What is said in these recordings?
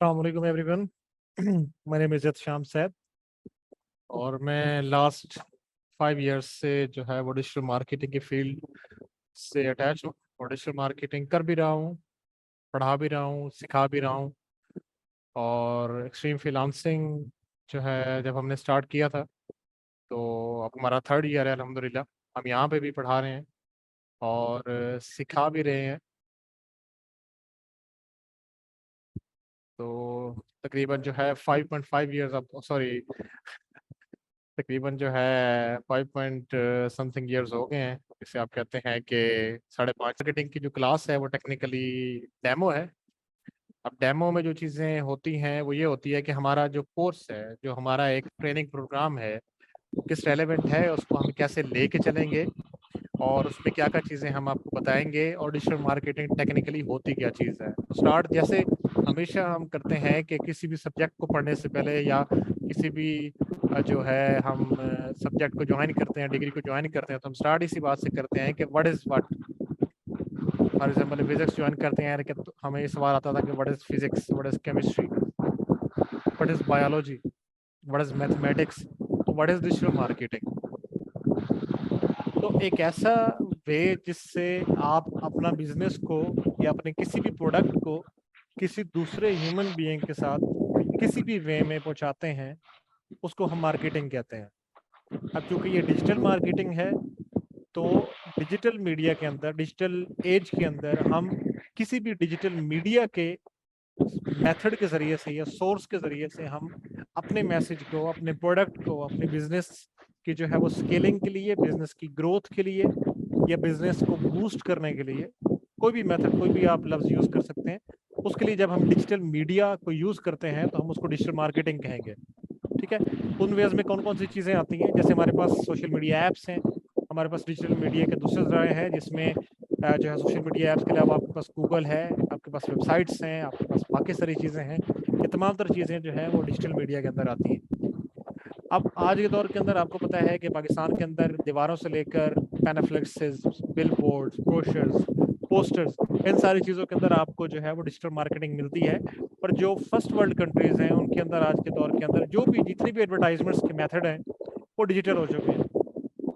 अस्सलामुअलैकुम everyone. My name is शाम सैद और मैं लास्ट 5 इयर्स से जो है वो डिजिटल मार्केटिंग की फील्ड से अटैच हूँ और डिजिटल मार्केटिंग कर भी रहा हूँ, पढ़ा भी रहा हूँ, सिखा भी रहा हूँ। और एक्सट्रीम फ्रीलांसिंग जो है जब हमने स्टार्ट किया था तो अब हमारा 3rd ईयर है अल्हम्दुलिल्लाह। हम यहाँ पे भी पढ़ा रहे हैं और सिखा भी रहे हैं। तो तकरीबन जो है 5.5 इयर्स, अब सॉरी, तकरीबन जो है 5 पॉइंट समथिंग ईयर्स हो गए हैं। जिसे आप कहते हैं कि 5.5। मार्केटिंग की जो क्लास है वो टेक्निकली डेमो है। अब डेमो में जो चीज़ें होती हैं वो ये होती है कि हमारा जो कोर्स है, जो हमारा एक ट्रेनिंग प्रोग्राम है, वो किस रेलेवेंट है, उसको हम कैसे लेके चलेंगे और उसमें क्या क्या चीज़ें हम आपको बताएंगे और डिजिटल मार्केटिंग टेक्निकली होती क्या चीज़ है। तो स्टार्ट जैसे हमेशा हम करते हैं कि किसी भी सब्जेक्ट को पढ़ने से पहले या किसी भी जो है हम सब्जेक्ट को ज्वाइन करते हैं, डिग्री को ज्वाइन करते हैं, तो हम स्टार्ट इसी बात से करते हैं कि what is what. For example physics join करते हैं कि तो हमें ये सवाल आता था कि what is physics, what is chemistry, what is biology, what is mathematics, तो व्हाट इज़ डिजिटल मार्केटिंग। तो एक ऐसा वे जिससे आप अपना बिजनेस को या अपने किसी भी प्रोडक्ट को किसी दूसरे ह्यूमन बीइंग के साथ किसी भी वे में पहुंचाते हैं, उसको हम मार्केटिंग कहते हैं। अब चूंकि ये डिजिटल मार्केटिंग है तो डिजिटल मीडिया के अंदर, डिजिटल एज के अंदर हम किसी भी डिजिटल मीडिया के मेथड के जरिए से या सोर्स के जरिए से हम अपने मैसेज को, अपने प्रोडक्ट को, अपने बिजनेस की जो है वो स्केलिंग के लिए, बिजनेस की ग्रोथ के लिए या बिजनेस को बूस्ट करने के लिए कोई भी मेथड, कोई भी आप लफ्ज यूज कर सकते हैं। उसके लिए जब हम डिजिटल मीडिया को यूज करते हैं तो हम उसको डिजिटल मार्केटिंग कहेंगे। ठीक है। उन वेज में कौन कौन सी चीज़ें आती हैं, जैसे हमारे पास सोशल मीडिया ऐप्स हैं, हमारे पापास डिजिटल मीडिया के दूसरे ज़राए हैं जिसमें जो है सोशल मीडिया ऐप्स के अलावा आपके पास गूगल है, आपके पास वेबसाइट्स हैं, आपके पास बाकी सारी चीज़ें हैं। ये तमाम तरह चीज़ें जो है वो डिजिटल मीडिया के अंदर आती हैं। अब आज के दौर के अंदर आपको पता है कि पाकिस्तान के अंदर दीवारों से लेकर पैनाफ्लेक्सेस, बिल बोर्ड्स, ब्रोशर्स, पोस्टर्स, इन सारी चीज़ों के अंदर आपको जो है वो डिजिटल मार्केटिंग मिलती है। पर जो फर्स्ट वर्ल्ड कंट्रीज़ हैं उनके अंदर आज के दौर के अंदर जो भी जितनी भी एडवर्टाइजमेंट्स के मेथड हैं वो डिजिटल हो चुके हैं।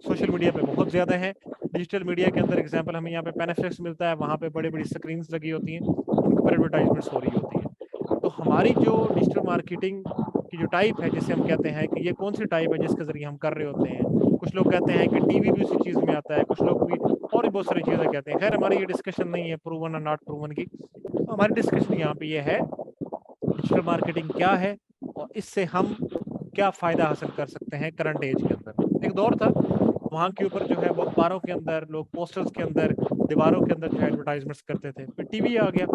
सोशल मीडिया पे बहुत ज़्यादा है। डिजिटल मीडिया के अंदर एग्जांपल हमें यहाँ पे पैनाफ्लेक्स मिलता है, वहाँ पे बड़ी बड़ी स्क्रीन्स लगी होती हैं, उनके ऊपर एडवर्टाइजमेंट्स हो रही होती हैं। तो हमारी जो डिजिटल मार्केटिंग की जो टाइप है, जिसे हम कहते हैं कि ये कौन सी टाइप है जिसके ज़रिए हम कर रहे होते हैं। कुछ लोग कहते हैं कि टीवी भी उसी चीज़ में आता है, कुछ लोग भी और भी बहुत सारी चीज़ें कहते हैं। खैर हमारी ये डिस्कशन नहीं है प्रूवन और नॉट प्रूवन की। तो हमारी डिस्कशन यहाँ पे ये है डिजिटल मार्केटिंग क्या है और इससे हम क्या फ़ायदा हासिल कर सकते हैं करंट एज के अंदर। एक दौर था वहाँ के ऊपर जो है वो अखबारों के अंदर लोग पोस्टर्स के अंदर, दीवारों के अंदर जो है एडवर्टाइजमेंट्स करते थे। फिर टीवी आ गया।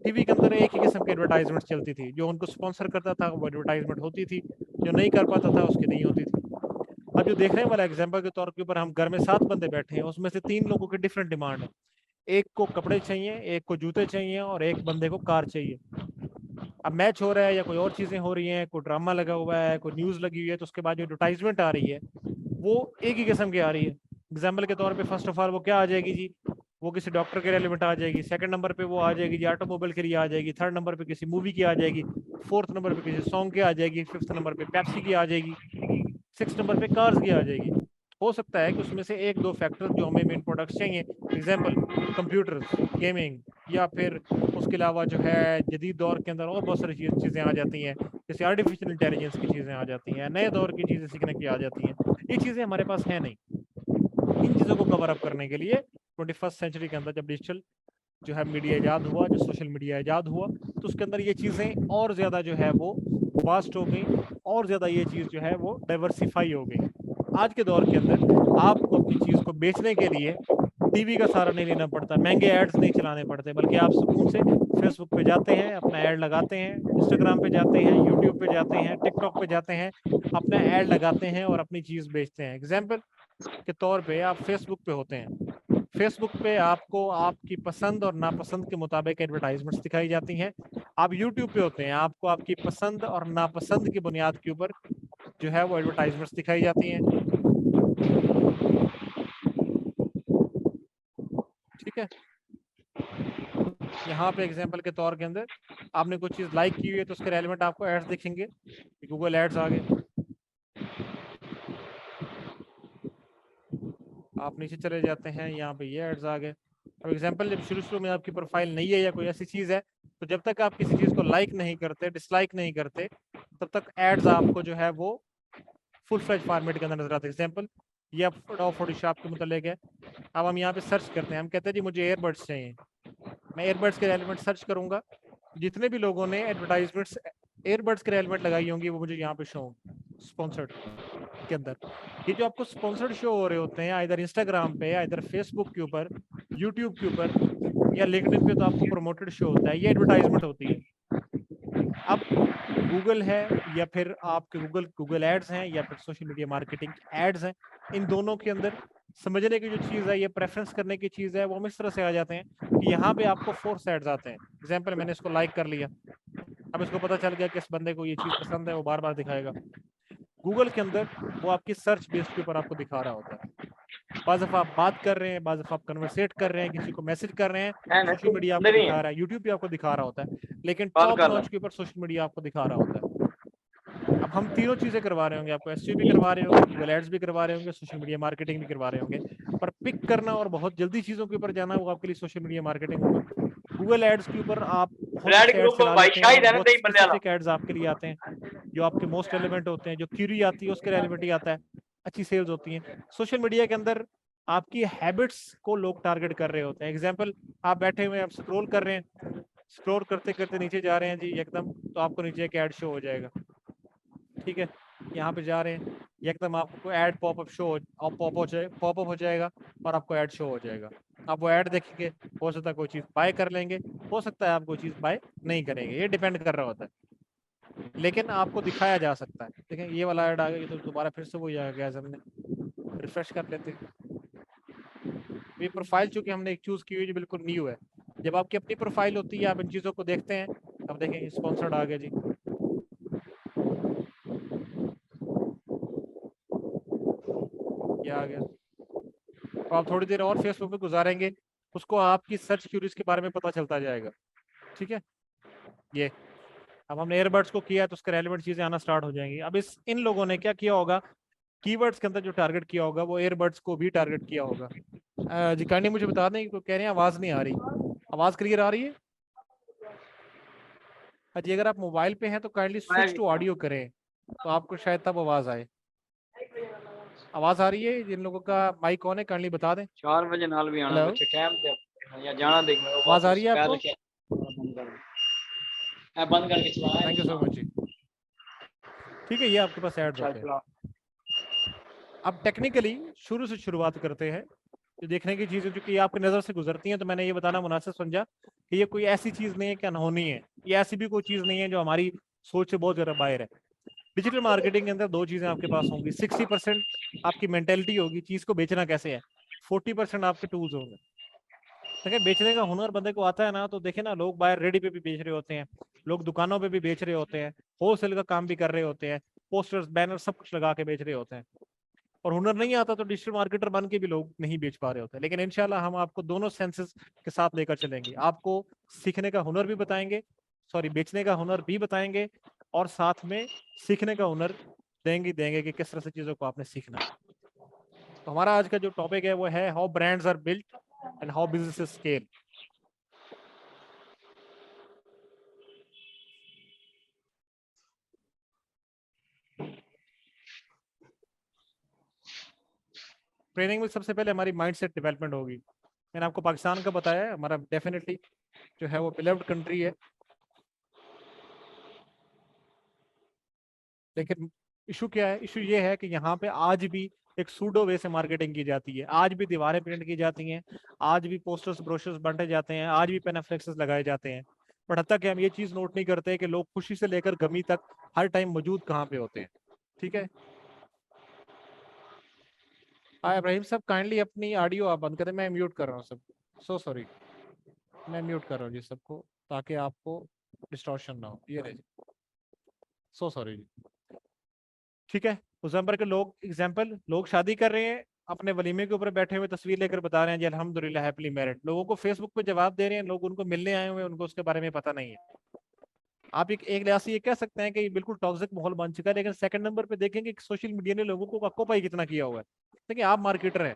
टीवी के अंदर एक ही किस्म की एडवर्टाइजमेंट चलती थी, जो उनको स्पॉन्सर करता था वो एडवर्टाइजमेंट होती थी, जो नहीं कर पाता था उसकी नहीं होती थी। अब जो देखने वाला एग्जाम्पल के तौर के ऊपर हम घर में 7 बंदे बैठे हैं, उसमें से 3 लोगों की डिफरेंट डिमांड है। एक को कपड़े चाहिए, एक को जूते चाहिए और एक बंदे को कार चाहिए। अब मैच हो रहा है या कोई और चीज़ें हो रही हैं, कोई ड्रामा लगा हुआ है, कोई न्यूज़ लगी हुई है, तो उसके बाद जो एडवर्टाइजमेंट आ रही है वो एक ही किस्म की आ रही है। एग्जाम्पल के तौर पे फर्स्ट ऑफ ऑल वो क्या आ जाएगी जी, वो किसी डॉक्टर के रेलिवेंट आ जाएगी। सेकंड नंबर पे वो आ जाएगी जी ऑटोमोबाइल के लिए आ जाएगी। थर्ड नंबर पे किसी मूवी की आ जाएगी। फोर्थ नंबर पे किसी सॉन्ग की आ जाएगी। फिफ्थ नंबर पे पेप्सी की आ जाएगी। सिक्स नंबर पे कार्स की आ जाएगी। हो सकता है कि उसमें से एक दो फैक्टर जो हमें मेन प्रोडक्ट्स चाहिए, एग्जाम्पल कंप्यूटर्स, गेमिंग, या फिर उसके अलावा जो है जदीद दौर के अंदर और बहुत सारी चीज़ें आ जाती हैं, जैसे आर्टिफिशियल इंटेलिजेंस की चीज़ें आ जाती हैं, नए दौर की चीज़ें सीखने की आ जाती हैं। ये चीज़ें हमारे पास है नहीं। इन चीज़ों को कवर अप करने के लिए 21st सेंचुरी के अंदर जब डिजिटल जो है मीडिया ईजाद हुआ, जो सोशल मीडिया ईजाद हुआ, तो उसके अंदर ये चीज़ें और ज़्यादा जो है वो वास्ट हो गई, और ज़्यादा ये चीज़ जो है वो डाइवर्सिफाई हो गई। आज के दौर के अंदर आपको अपनी चीज़ को बेचने के लिए टीवी का सहारा नहीं लेना पड़ता, महंगे एड्स नहीं चलाने पड़ते, बल्कि आप सुकून से फेसबुक पे जाते हैं, अपना ऐड लगाते हैं, इंस्टाग्राम पे जाते हैं, यूट्यूब पे जाते हैं, टिकटॉक पे जाते हैं, अपना ऐड लगाते हैं और अपनी चीज़ बेचते हैं। एग्जाम्पल के तौर पे आप फेसबुक पे होते हैं, फेसबुक पे आपको आपकी पसंद और नापसंद के मुताबिक एडवर्टाइजमेंट्स दिखाई जाती हैं। आप यूट्यूब पे होते हैं, आपको आपकी पसंद और नापसंद की बुनियाद के ऊपर जो है वो एडवर्टाइजमेंट्स दिखाई जाती हैं। ठीक है। यहाँ पे एग्जांपल के तौर के अंदर आपने कुछ चीज़ लाइक की हुई है तो उसके रेलेवेंट आपको एड्स दिखेंगे, गूगल एड्स आ गए। आप नीचे चले जाते हैं, यहाँ पे ये एड्स आ गए। अब एग्जांपल जब शुरू में आपकी प्रोफाइल नहीं है या कोई ऐसी चीज़ है, तो जब तक आप किसी चीज़ को लाइक नहीं करते, डिसलाइक नहीं करते, तब तक एड्स आपको जो है वो फुल फ्लेज फॉर्मेट के अंदर नजर आते हैं। एग्जांपल ये फोटोशॉप के मुतालिक है। अब हम यहाँ पे सर्च करते हैं, हम कहते हैं जी मुझे एयरबड्स चाहिए, मैं एयरबड्स के रेलेवेंट सर्च करूंगा, जितने भी लोगों ने एडवर्टाइजमेंट्स एयरबड्स के रेलेवेंट लगाई होंगी वो मुझे यहाँ पे शो होंगी स्पॉन्सर्ड के अंदर। ये जो आपको स्पॉन्सर्ड शो हो रहे होते हैं इधर इंस्टाग्राम पे, इधर फेसबुक के ऊपर, यूट्यूब के ऊपर या लिंक्डइन पे, तो आपको प्रमोटेड शो होता है, ये एडवर्टाइजमेंट होती है। अब गूगल है या फिर आपके गूगल एड्स हैं या फिर सोशल मीडिया मार्केटिंग एड्स हैं, इन दोनों के अंदर समझने की जो चीज़ है, ये प्रेफरेंस करने की चीज़ है, वो हम इस तरह से आ जाते हैं कि यहाँ पे आपको फोर्स एड्स आते हैं। एग्जाम्पल मैंने इसको लाइक कर लिया, अब इसको पता चल गया कि इस बंदे को ये चीज़ पसंद है, वो बार बार दिखाएगा। गूगल के अंदर वो आपकी सर्च बेस्ड के ऊपर आपको दिखा रहा होता है। बाज़ दफ़ा आप बात कर रहे हैं, बाज़ दफ़ा आप कन्वर्सेट कर रहे हैं, किसी को मैसेज कर रहे हैं, सोशल मीडिया आपको दिखा रहा है, यूट्यूब पे आपको दिखा रहा होता है, लेकिन टॉप नॉच के ऊपर सोशल मीडिया आपको दिखा रहा होता है। अब हम तीनों चीजें करवा रहे होंगे, आपको एसईओ भी करवा रहे होंगे, गूगल एड्स भी करवा रहे होंगे, सोशल मीडिया मार्केटिंग भी करवा रहे होंगे, पर पिक करना और बहुत जल्दी चीजों के ऊपर जाना वो आपके लिए सोशल मीडिया मार्केटिंग होगा। गूगल एड्स के ऊपर आप बहुत अच्छे एड्स चला लेते हैं और बहुत स्पेसिफिक एड्स आपके लिए आते हैं जो आपके मोस्ट रेलेवेंट होते हैं, जो क्यूरी आती है उसके रेलेवेंट ही आता है, अच्छी सेल्स होती हैं। सोशल मीडिया के अंदर आपकी हैबिट्स को लोग टारगेट कर रहे होते हैं। एग्जाम्पल आप बैठे हुए आप स्क्रॉल कर रहे हैं, स्क्रॉल करते करते नीचे जा रहे हैं जी एकदम, तो आपको नीचे एक ऐड शो हो जाएगा, ठीक है। यहाँ पे जा रहे हैं, एकदम आपको ऐड पॉपअप शो पॉपअप हो जाएगा और आपको ऐड शो हो जाएगा। आप वो ऐड देखेंगे, हो सकता है कोई चीज़ बाय कर लेंगे, हो सकता है आप कोई चीज़ बाय नहीं करेंगे, ये डिपेंड कर रहा होता है, लेकिन आपको दिखाया जा सकता है। देखें ये वाला ऐड आ गया, तो दोबारा फिर से वही आ गया, हमने रिफ्रेश कर लेते हैं। ये प्रोफाइल चूंकि हमने एक चूज की हुई जो बिल्कुल न्यू है, जब आपकी अपनी प्रोफाइल होती है आप इन चीज़ों को देखते हैं। अब देखें स्पॉन्सर्ड आ गया जी, ये आ गया। तो आप थोड़ी देर और फेसबुक पे गुजारेंगे, उसको आपकी सर्च क्यूरीज के बारे में पता चलता जाएगा, ठीक है। ये अब हमने एयरबड्स को किया तो उसके रेलेवेंट चीजें आना स्टार्ट हो जाएंगी। अब इस इन लोगों ने क्या किया होगा, कीवर्ड्स के अंदर जो टारगेट किया होगा वो एयरबड्स को भी टारगेट किया होगा। जी काइंडली मुझे बता दें, तो कह रहे हैं आवाज नहीं आ रही, आवाज क्लियर आ रही है? जी अगर आप मोबाइल पे हैं तो काइंडली स्विच टू ऑडियो करें, तो आपको शायद तब आवाज आए। आवाज आ रही है? जिन लोगों का माइक ऑन है काइंडली बता दें। 4 बजे नाल भी आना हेलो, बच्चे टाइम पे या जाना देखना आवाज आ रही है आपको? बंद करके चला। थैंक यू सो मच जी। ठीक है, ये आपके पास एड्स होते हैं। अब टेक्निकली शुरू से शुरुआत करते हैं, जो देखने की चीज़ें जो कि आपकी नज़र से गुजरती हैं, तो मैंने ये बताना मुनासिब समझा कि ये कोई ऐसी चीज़ नहीं है कि अनहोनी है, ये ऐसी भी कोई चीज़ नहीं है जो हमारी सोच से बहुत ज़्यादा बाहर है। डिजिटल मार्केटिंग के अंदर दो चीज़ें आपके पास होंगी, 60% आपकी मेंटेलिटी होगी, चीज़ को बेचना कैसे है, 40% आपके टूल्स होंगे। देखिए बेचने का हुनर बंदे को आता है ना, तो देखे ना लोग बाहर रेडी पे भी बेच रहे होते हैं, लोग दुकानों पे भी बेच रहे होते हैं, होलसेल का काम भी कर रहे होते हैं, पोस्टर्स बैनर सब कुछ लगा के बेच रहे होते हैं। और हुनर नहीं आता तो डिजिटल मार्केटर बन के भी लोग नहीं बेच पा रहे होते, लेकिन इंशाल्लाह हम आपको दोनों सेंसेस के साथ लेकर चलेंगे, आपको सीखने का हुनर भी बताएंगे, सॉरी बेचने का हुनर भी बताएंगे, और साथ में सीखने का हुनर देंगे कि किस तरह से चीज़ों को आपने सीखना है। तो हमारा आज का जो टॉपिक है वो है how brands are built and how businesses scale. Training में सबसे पहले हमारी माइंडसेट डेवलपमेंट होगी। मैंने आपको पाकिस्तान का बताया है, हमारा डेफिनेटली जो है वो बिलव्ड कंट्री है, लेकिन इशू क्या है, इशू ये है कि यहाँ पे आज भी एक सूडो वे से मार्केटिंग की जाती है, आज भी दीवारें प्रिंट की जाती हैं, आज भी पोस्टर्स ब्रोशर्स बांटे जाते हैं, आज भी पेनाफ्लेक्सेस लगाए जाते हैं, बट हद तक हम ये चीज़ नोट नहीं करते कि लोग खुशी से लेकर गमी तक हर टाइम मौजूद कहाँ पे होते हैं, ठीक है। हाँ इब्राहिम साहब काइंडली अपनी ऑडियो आप बंद करें, मैं म्यूट कर रहा हूँ सब, सो सॉरी, मैं म्यूट कर रहा हूँ जी सबको ताकि आपको डिस्टॉर्शन ना हो, ये रहे जी, सो सॉरी जी, ठीक है। उस नंबर के लोग एग्जाम्पल, लोग शादी कर रहे हैं, अपने वलीमे के ऊपर बैठे हुए तस्वीर लेकर बता रहे हैं जी अल्हम्दुलिल्लाह हैप्पीली मैरिड, लोगों को फेसबुक पे जवाब दे रहे हैं, लोग उनको मिलने आए हुए हैं, उनको उसके बारे में पता नहीं है। आप एक लिहाज से ये कह सकते हैं कि ये बिल्कुल टॉक्सिक माहौल बन चुका है। लेकिन सेकंड नंबर पे देखेंगे कि सोशल मीडिया ने लोगों को ऑक्यूपाई कितना किया हुआ है। देखिए आप मार्केटर हैं,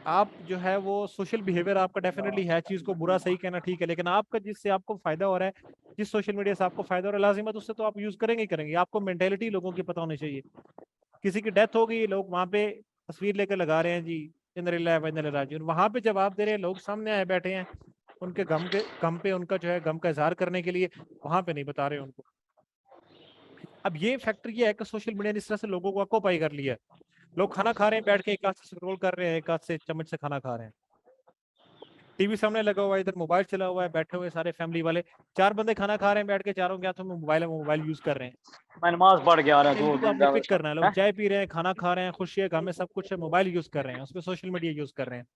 आप जो है वो सोशल बिहेवियर आपका डेफिनेटली है, चीज को बुरा सही कहना ठीक है, लेकिन आपका जिससे आपको फायदा हो रहा है, जिस सोशल मीडिया से आपको फायदा हो रहा है, लाजिमत उससे तो आप यूज करेंगे ही करेंगे। आपको मेंटेलिटी लोगों की पता होनी चाहिए। किसी की डेथ हो गई, लोग वहां पे तस्वीर लेकर लगा रहे हैं जी इन्ना लिल्लाहि व इन्ना इलैहि राजिऊन, वहां पे जवाब दे रहे हैं, लोग सामने आए बैठे हैं उनके गम पे उनका जो है गम का इजहार करने के लिए, वहां पे नहीं बता रहे उनको। अब ये फैक्टर ये है कि सोशल मीडिया ने इस तरह से लोगों को ऑक्यूपाई कर लिया है। लोग खाना खा रहे हैं बैठ के, एक हाथ से स्क्रॉल कर रहे हैं, एक हाथ से चम्मच से खाना खा रहे हैं, टीवी सामने लगा हुआ है, इधर मोबाइल चला हुआ है, बैठे हुए सारे फैमिली वाले, चार बंदे खाना खा रहे हैं बैठ के, चारों के हाथों में मोबाइल है, वो मोबाइल यूज कर रहे हैं। मैं नमाज पढ़ के आ रहा इनको तो हूँ आपने दो पिक करना है, लोग हैं। चाय पी रहे हैं, खाना खा रहे हैं, खुशी है, गम है, सब कुछ है, मोबाइल यूज कर रहे हैं, उसपे सोशल मीडिया यूज कर रहे हैं।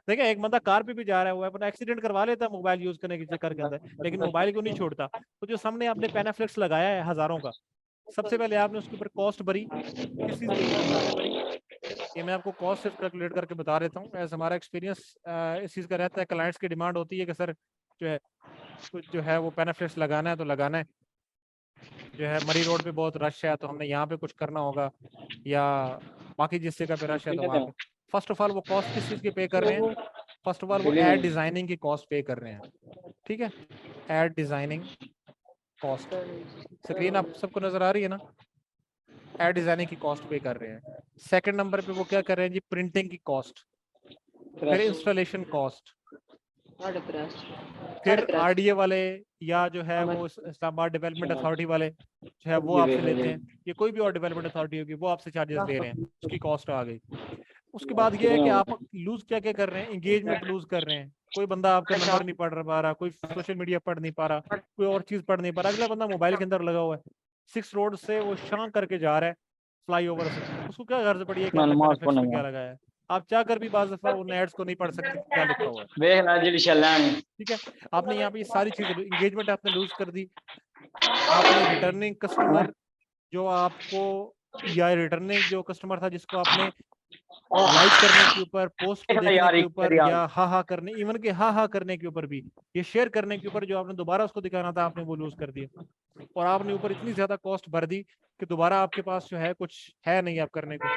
देखिए एक बंदा कार पे भी जा रहा है, वो अपना एक्सीडेंट करवा लेता है मोबाइल यूज करने के चक्कर के अंदर, लेकिन मोबाइल को नहीं छोड़ता। तो जो सामने आपने पेनाफ्लेक्स लगाया है हजारों का, सबसे पहले आपने उसके ऊपर कॉस्ट भरी, किस चीज की कॉस्ट आपने भरी, ये मैं आपको कॉस्ट सिर्फ कैलकुलेट करके बता देता हूँ। एज हमारा एक्सपीरियंस इस चीज़ का रहता है, क्लाइंट्स की डिमांड होती है कि सर जो है कुछ जो है वो पेनाफ्लेक्स लगाना है तो लगाना है, जो है मरी रोड पे बहुत रश है तो हमने यहाँ पे कुछ करना होगा, या बाकी जिस जगह पे रश है ठीक तो है वहाँ पे। फर्स्ट ऑफ ऑल वो कॉस्ट किस चीज़ की पे कर रहे हैं, फर्स्ट ऑफ ऑल वो एड डिजाइनिंग की कॉस्ट पे कर रहे हैं। ठीक है, एड डिजाइनिंग कॉस्ट, स्क्रीन आप सबको नजर आ रही है ना, एड डिजाइनिंग की कॉस्ट पे कर रहे हैं। सेकंड नंबर पे वो क्या कर रहे हैं जी, प्रिंटिंग की कॉस्ट, फिर इंस्टॉलेशन कॉस्ट, फिर आरडीए वाले या जो है वो इस्लामाबाद डेवलपमेंट अथॉरिटी वाले जो है वो आपसे लेते हैं, ये कोई भी और डेवलपमेंट अथॉरिटी होगी वो आपसे चार्जेस ले रहे हैं, उसकी कॉस्ट आ गई। उसके बाद ये है कि आप लूज क्या क्या कर रहे हैं, इंगेजमेंट लूज कर रहे हैं। कोई बंदा आपका नंबर नहीं पढ़ पा रहा, कोई सोशल मीडिया पढ़ नहीं पा रहा, कोई और चीज पढ़ नहीं पा रहा, अगला बंदा मोबाइल के अंदर लगा हुआ है, 6 रोड से वो शां करके जा रहा है फ्लाई ओवर से, उसको क्या गर्ज पड़ी है कि मैं आपने नमाज पेनाफ्लेक्स पढ़ने पे क्या गया लगाया है। आप चाह कर भी बाज दफा उन एड्स को नहीं पढ़ सकते क्या लिखा हुआ है। देख ला जी चलानी। ठीक है, आपने यहाँ पे ये सारी चीजें, इंगेजमेंट आपने लूज कर दी, आपने रिटर्निंग कस्टमर जो आपको, या रिटर्निंग जो कस्टमर था जिसको आपने लाइक करने के ऊपर, पोस्ट को देख ला देखने यार के ऊपर, यार या हा हा करने, इवन के हा हा करने के ऊपर भी, ये शेयर करने के ऊपर जो आपने दोबारा उसको दिखाना था आपने वो लूज कर दिया, और आपने ऊपर इतनी ज्यादा कॉस्ट भर दी कि दोबारा आपके पास जो है कुछ है नहीं आप करने को।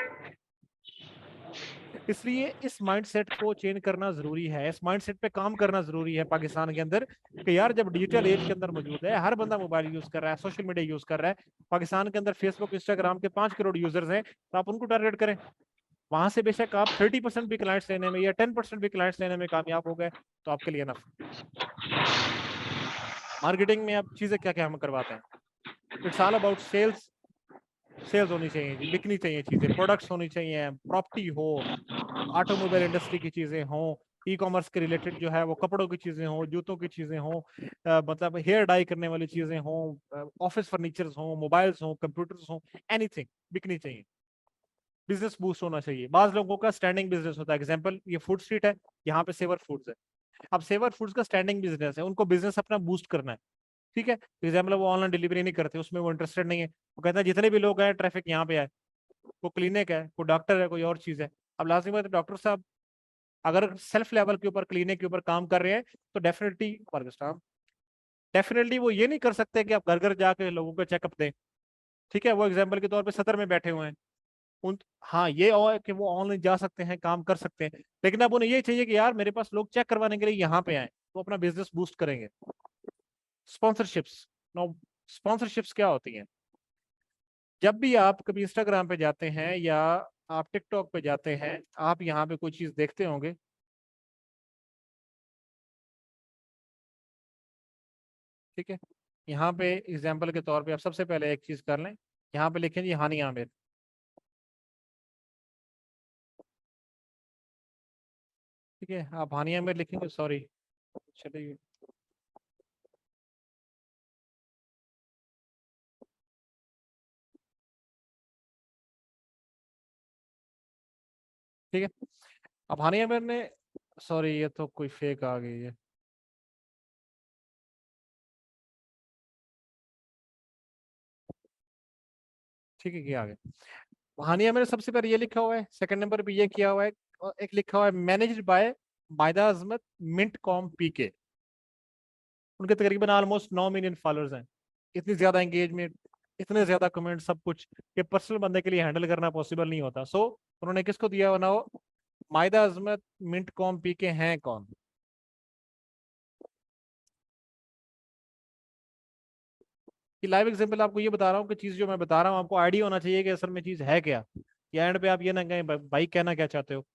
इसलिए इस माइंडसेट को चेंज करना जरूरी है, इस माइंडसेट पे काम करना जरूरी है पाकिस्तान के अंदर, कि यार जब डिजिटल एज के अंदर मौजूद है, हर बंदा मोबाइल यूज कर रहा है, सोशल मीडिया यूज कर रहा है, पाकिस्तान के अंदर फेसबुक इंस्टाग्राम के 5 करोड़ यूजर्स हैं, तो आप उनको टारगेट करें। वहां से बेशक आप 30% भी क्लाइंट्स लेने में या 10% भी क्लाइंट्स लेने में कामयाब हो गए तो आपके लिए नफ। मार्केटिंग में अब चीजें क्या क्या हम करवाते हैं, it's all about sales. Sales होनी चाहिए जी, बिकनी चाहिए चीजें, प्रोडक्ट्स होनी चाहिए, प्रॉपर्टी हो, ऑटोमोबाइल इंडस्ट्री की चीजें हों, ई कॉमर्स के रिलेटेड जो है वो कपड़ों की चीजें हों, जूतों की चीजें हों, मतलब हेयर डाई करने वाली चीजें हों, ऑफिस फर्नीचर्स हों, मोबाइल्स हों, कंप्यूटर्स हों, एनीथिंग बिकनी चाहिए। बिजनेस बूस्ट होना चाहिए। बाज लोगों का स्टैंडिंग बिजनेस होता है, एग्जांपल ये फूड स्ट्रीट है, यहाँ पे सेवर फूड्स है, अब सेवर फूड्स का स्टैंडिंग बिजनेस है, उनको बिजनेस अपना बूस्ट करना है। ठीक है, एग्जाम्पल वो ऑनलाइन डिलीवरी नहीं करते, उसमें वो इंटरेस्टेड नहीं है, वो कहते हैं जितने भी लोग हैं ट्रैफिक यहाँ पे आए, वो क्लिनिक है, कोई डॉक्टर है, कोई और चीज है। अब लाजिम है डॉक्टर साहब अगर सेल्फ लेवल के ऊपर क्लिनिक के ऊपर काम कर रहे हैं तो डेफिनेटली वो ये नहीं कर सकते कि आप घर घर जाके लोगों को चेकअप दें। ठीक है, वो एग्जाम्पल के तौर पे सदर में बैठे हुए हैं, उन, हाँ ये और कि वो ऑनलाइन जा सकते हैं, काम कर सकते हैं, लेकिन अब उन्हें ये चाहिए कि यार मेरे पास लोग चेक करवाने के लिए यहाँ पे आए, तो अपना बिजनेस बूस्ट करेंगे। स्पॉन्सरशिप्स, नो, स्पॉन्सरशिप्स क्या होती हैं, जब भी आप कभी इंस्टाग्राम पे जाते हैं या आप टिकटॉक पे जाते हैं, आप यहाँ पे कोई चीज देखते होंगे। ठीक है, यहाँ पे एग्जाम्पल के तौर पे आप सबसे पहले एक चीज कर लें, यहाँ पे लिखें जी हानि आमिर। ठीक है, आप हानि आमिर लिखेंगे, सॉरी चलिए, ठीक है, अब हानि आमिर ने, सॉरी ये तो कोई फेक आ गई है। ठीक है, क्या आ गया, हानिया में सबसे पहले ये लिखा हुआ है, सेकंड नंबर पे ये किया हुआ है, और एक लिखा हुआ है managed by Maida Azmat mint com PK. उनके तकरीबन ऑलमोस्ट 9 मिलियन फॉलोअर्स हैं। इतनी ज्यादा एंगेजमेंट, इतने ज्यादा कमेंट, सब कुछ ये पर्सनल बंदे के लिए हैंडल करना पॉसिबल नहीं होता। सो उन्होंने किसको दिया हुआ ना, वो मायदा अजमत मिंट कॉम पीके हैं कौन? कि लाइव एग्जांपल आपको ये बता रहा हूँ कि चीज जो मैं बता रहा हूँ आपको आइडिया होना चाहिए कि असल में चीज है क्या, या एंड पे आप ये ना कहें भाई कहना क्या चाहते हो,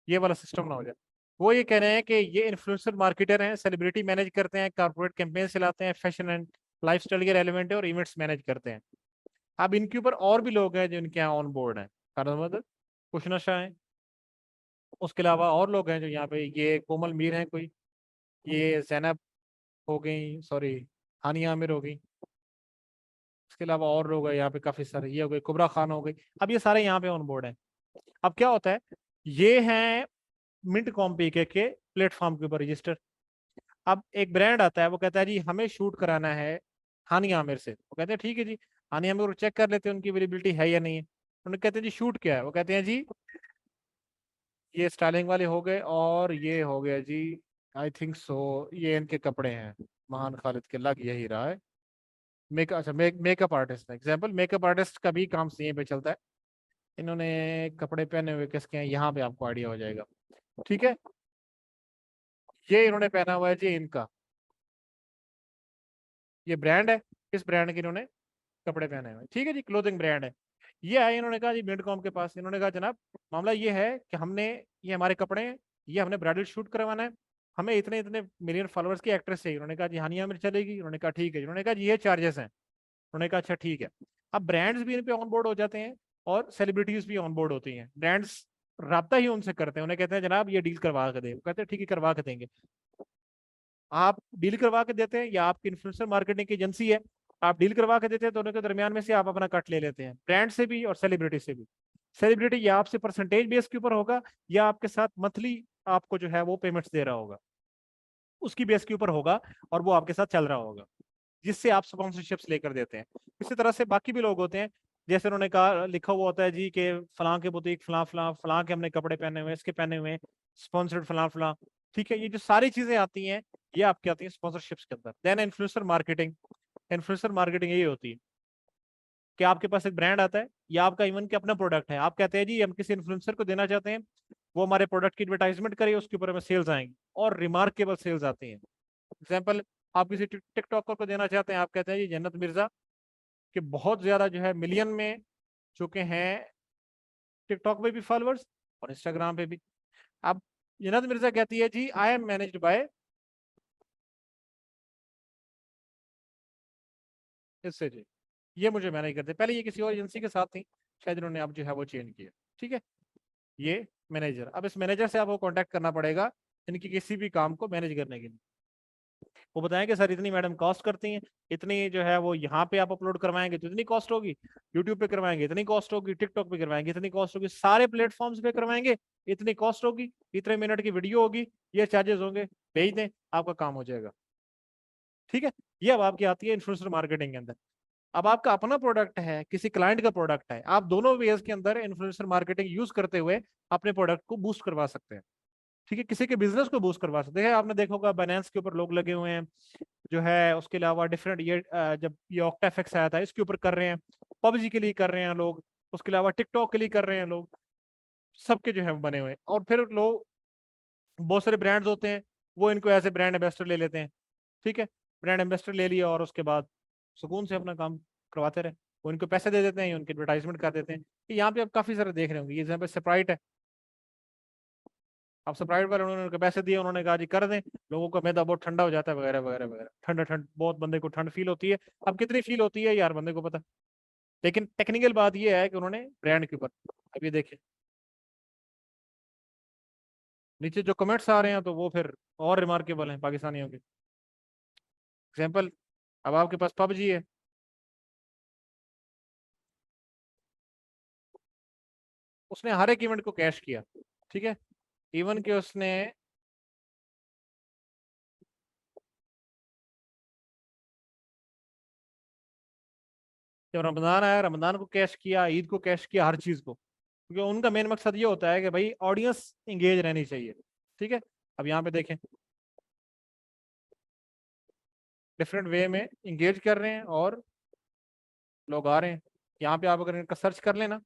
ये वाला सिस्टम ना हो जाए। वो ये कह रहे हैं कि ये इन्फ्लुएंसर मार्केटर हैं, सेलिब्रिटी मैनेज करते हैं, कारपोरेट कैंपेन चलाते हैं, फैशन एंड लाइफस्टाइल के रेलिवेंट है, और इवेंट्स मैनेज करते हैं। अब इनके ऊपर और भी लोग हैं जो इनके यहाँ ऑन बोर्ड हैं, मतलब कुछ नशा है, उसके अलावा और लोग हैं जो यहाँ पे, ये कोमल मीर हैं कोई, ये जैनब हो गई, सॉरी हानिया आमिर हो गई, इसके अलावा और लोग हैं यहाँ पे काफी सारे, ये हो गए कुबरा खान हो गई। अब ये सारे यहाँ पे ऑन बोर्ड हैं। अब क्या होता है, ये हैं मिंट कॉम के प्लेटफॉर्म के ऊपर रजिस्टर। अब एक ब्रांड आता है, वो कहता है जी हमें शूट कराना है हानिया आमिर से, वो कहते हैं ठीक है जी, हानिया आमिर को चेक कर लेते हैं उनकी अवेलेबिलिटी है या नहीं है। उन्होंने कहते हैं जी शूट क्या है, वो कहते हैं जी ये स्टाइलिंग वाले हो गए, और ये हो गया जी आई थिंक सो ये इनके कपड़े हैं, महान खालिद के लग यही रहा है। अच्छा makeup artist, example makeup artist का भी काम सीए पे चलता है। इन्होंने कपड़े पहने हुए किसके हैं, यहाँ पे आपको आइडिया हो जाएगा। ठीक है, ये इन्होंने पहना हुआ है जी इनका, ये ब्रांड है, इस ब्रांड के इन्होंने कपड़े पहने हुए हैं। ठीक है जी, क्लोथिंग ब्रांड है। ये आए, इन्होंने कहा जी मिडकॉम के पास, इन्होंने कहा जनाब मामला ये है कि हमने, ये हमारे कपड़े हैं, ये हमने ब्राइडल शूट करवाना है, हमें इतने इतने मिलियन फॉलोअर्स की एक्ट्रेस चाहिए। उन्होंने कहा जी हानिया मिर्च चलेगी, उन्होंने कहा ठीक है। उन्होंने कहा जी ये चार्जेस हैं, उन्होंने कहा अच्छा ठीक है। अब ब्रांड्स भी इन पे ऑन बोर्ड हो जाते हैं, और सेलिब्रिटीज भी ऑन बोर्ड होती हैं। ब्रांड्स राब्ता ही उनसे करते हैं, उन्हें कहते हैं जनाब ये डील करवा के दे, वो कहते हैं ठीक है करवा के देंगे। आप डील करवा के देते हैं, या आपकी इन्फ्लुएंसर मार्केटिंग की एजेंसी है, आप डील करवा के देते हैं, दोनों के दरमियान में से आप अपना कट ले लेते हैं, ब्रांड से भी और सेलिब्रिटी से भी। सेलिब्रिटी या आपसे परसेंटेज बेस के ऊपर होगा, या आपके साथ मंथली आपको जो है वो पेमेंट्स दे रहा होगा, उसकी बेस के ऊपर होगा, और वो आपके साथ चल रहा होगा, जिससे आप स्पॉन्सरशिप्स लेकर देते हैं। इसी तरह से बाकी भी लोग होते हैं, जैसे उन्होंने कहा लिखा हुआ होता है जी कि फलां के बुटीक फलां फलां फलां के हमने कपड़े पहने हुए हैं, इसके पहने हुए हैं, स्पॉन्सर्ड फलां फलां। ठीक है, ये जो सारी चीजें आती हैं, ये आपकी आती हैं स्पॉन्सरशिप्स के अंदर। Then influencer marketing, influencer marketing यही होती है कि आपके पास एक ब्रांड आता है, या आपका इवन के अपना प्रोडक्ट है, आप कहते हैं जी हम किसी इन्फ्लुएंसर को देना चाहते हैं, वो हमारे प्रोडक्ट की एडवर्टाइजमेंट करे, उसके ऊपर हमें सेल्स आएंगी, और रिमार्केबल सेल्स आती हैं। एग्जाम्पल, आप किसी टिकटॉकर को देना चाहते हैं, आप कहते हैं जी जन्नत मिर्जा के बहुत ज्यादा जो है मिलियन में चुके हैं टिकटॉक पे भी फॉलोअर्स, और इंस्टाग्राम पे भी। अब जन्नत मिर्जा कहती है जी आई एम मैनेज्ड बाय इससे जी, ये मुझे मैनेज करते, पहले ये किसी और एजेंसी के साथ थी, शायद इन्होंने अब जो है वो चेंज किया। ठीक है, ये मैनेजर, अब इस मैनेजर से आपको कांटेक्ट करना पड़ेगा इनकी किसी भी काम को मैनेज करने के लिए। वो बताएंगे सर इतनी मैडम कॉस्ट करती हैं, इतनी जो है वो यहाँ पे आप अपलोड करवाएंगे तो इतनी कॉस्ट होगी, यूट्यूब पे करवाएंगे इतनी कॉस्ट होगी, टिकटॉक पे करवाएंगे इतनी कॉस्ट होगी, सारे प्लेटफॉर्म्स पे करवाएंगे इतनी कॉस्ट होगी, इतने मिनट की वीडियो होगी, ये चार्जेस होंगे, भेज दें आपका काम हो जाएगा। ठीक है, ये अब आपकी आती है इन्फ्लुएंसर मार्केटिंग के अंदर। अब आपका अपना प्रोडक्ट है, किसी क्लाइंट का प्रोडक्ट है, आप दोनों वेज के अंदर इन्फ्लुएंसर मार्केटिंग यूज करते हुए अपने प्रोडक्ट को बूस्ट करवा सकते हैं। ठीक है, किसी के बिजनेस को बूस्ट करवा सकते हैं। आपने देखा होगा बाइनेंस के ऊपर लोग लगे हुए हैं जो है, उसके अलावा डिफरेंट ये जब ये ऑक्टाफेक्स आया था इसके ऊपर कर रहे हैं, पबजी के लिए कर रहे हैं लोग, उसके अलावा टिकटॉक के लिए कर रहे हैं लोग, सबके जो है बने हुए हैं। और फिर लोग, बहुत सारे ब्रांड्स होते हैं, वो इनको एज ए ब्रांड एम्बेसडर ले लेते हैं। ठीक है, ब्रांड एम्बेसडर ले लिया, और उसके बाद सुकून से अपना काम करवाते रहे, वो इनको पैसे दे देते हैं, उनकी एडवर्टाइजमेंट कर देते हैं। यहाँ पे आप काफी सारे देख रहे होंगे, ये जहाँ पे स्प्राइट है, अब स्प्राइट वाले उन्होंने उनको पैसे दिए, उन्होंने कहा जी कर दें, लोगों का मैदा बहुत ठंडा हो जाता है वगैरह वगैरह वगैरह, ठंडा ठंड बहुत बंदे को ठंड फील होती है। अब कितनी फील होती है यार बंदे को पता, लेकिन टेक्निकल बात ये है कि उन्होंने ब्रांड के ऊपर, अब ये देखिए नीचे जो कमेंट्स आ रहे हैं तो वो फिर और रिमार्केबल हैं पाकिस्तानियों के। एग्जाम्पल, अब आपके पास पबजी है, उसने हर एक इवेंट को कैश किया। ठीक है, इवन कि उसने जब रमजान आया, रमजान को कैश किया, ईद को कैश किया, हर चीज को, क्योंकि उनका मेन मकसद ये होता है कि भाई ऑडियंस इंगेज रहनी चाहिए। ठीक है, अब यहाँ पे देखें डिफरेंट वे में इंगेज कर रहे हैं और लोग आ रहे हैं। यहाँ पे आप अगर इनका सर्च कर लेना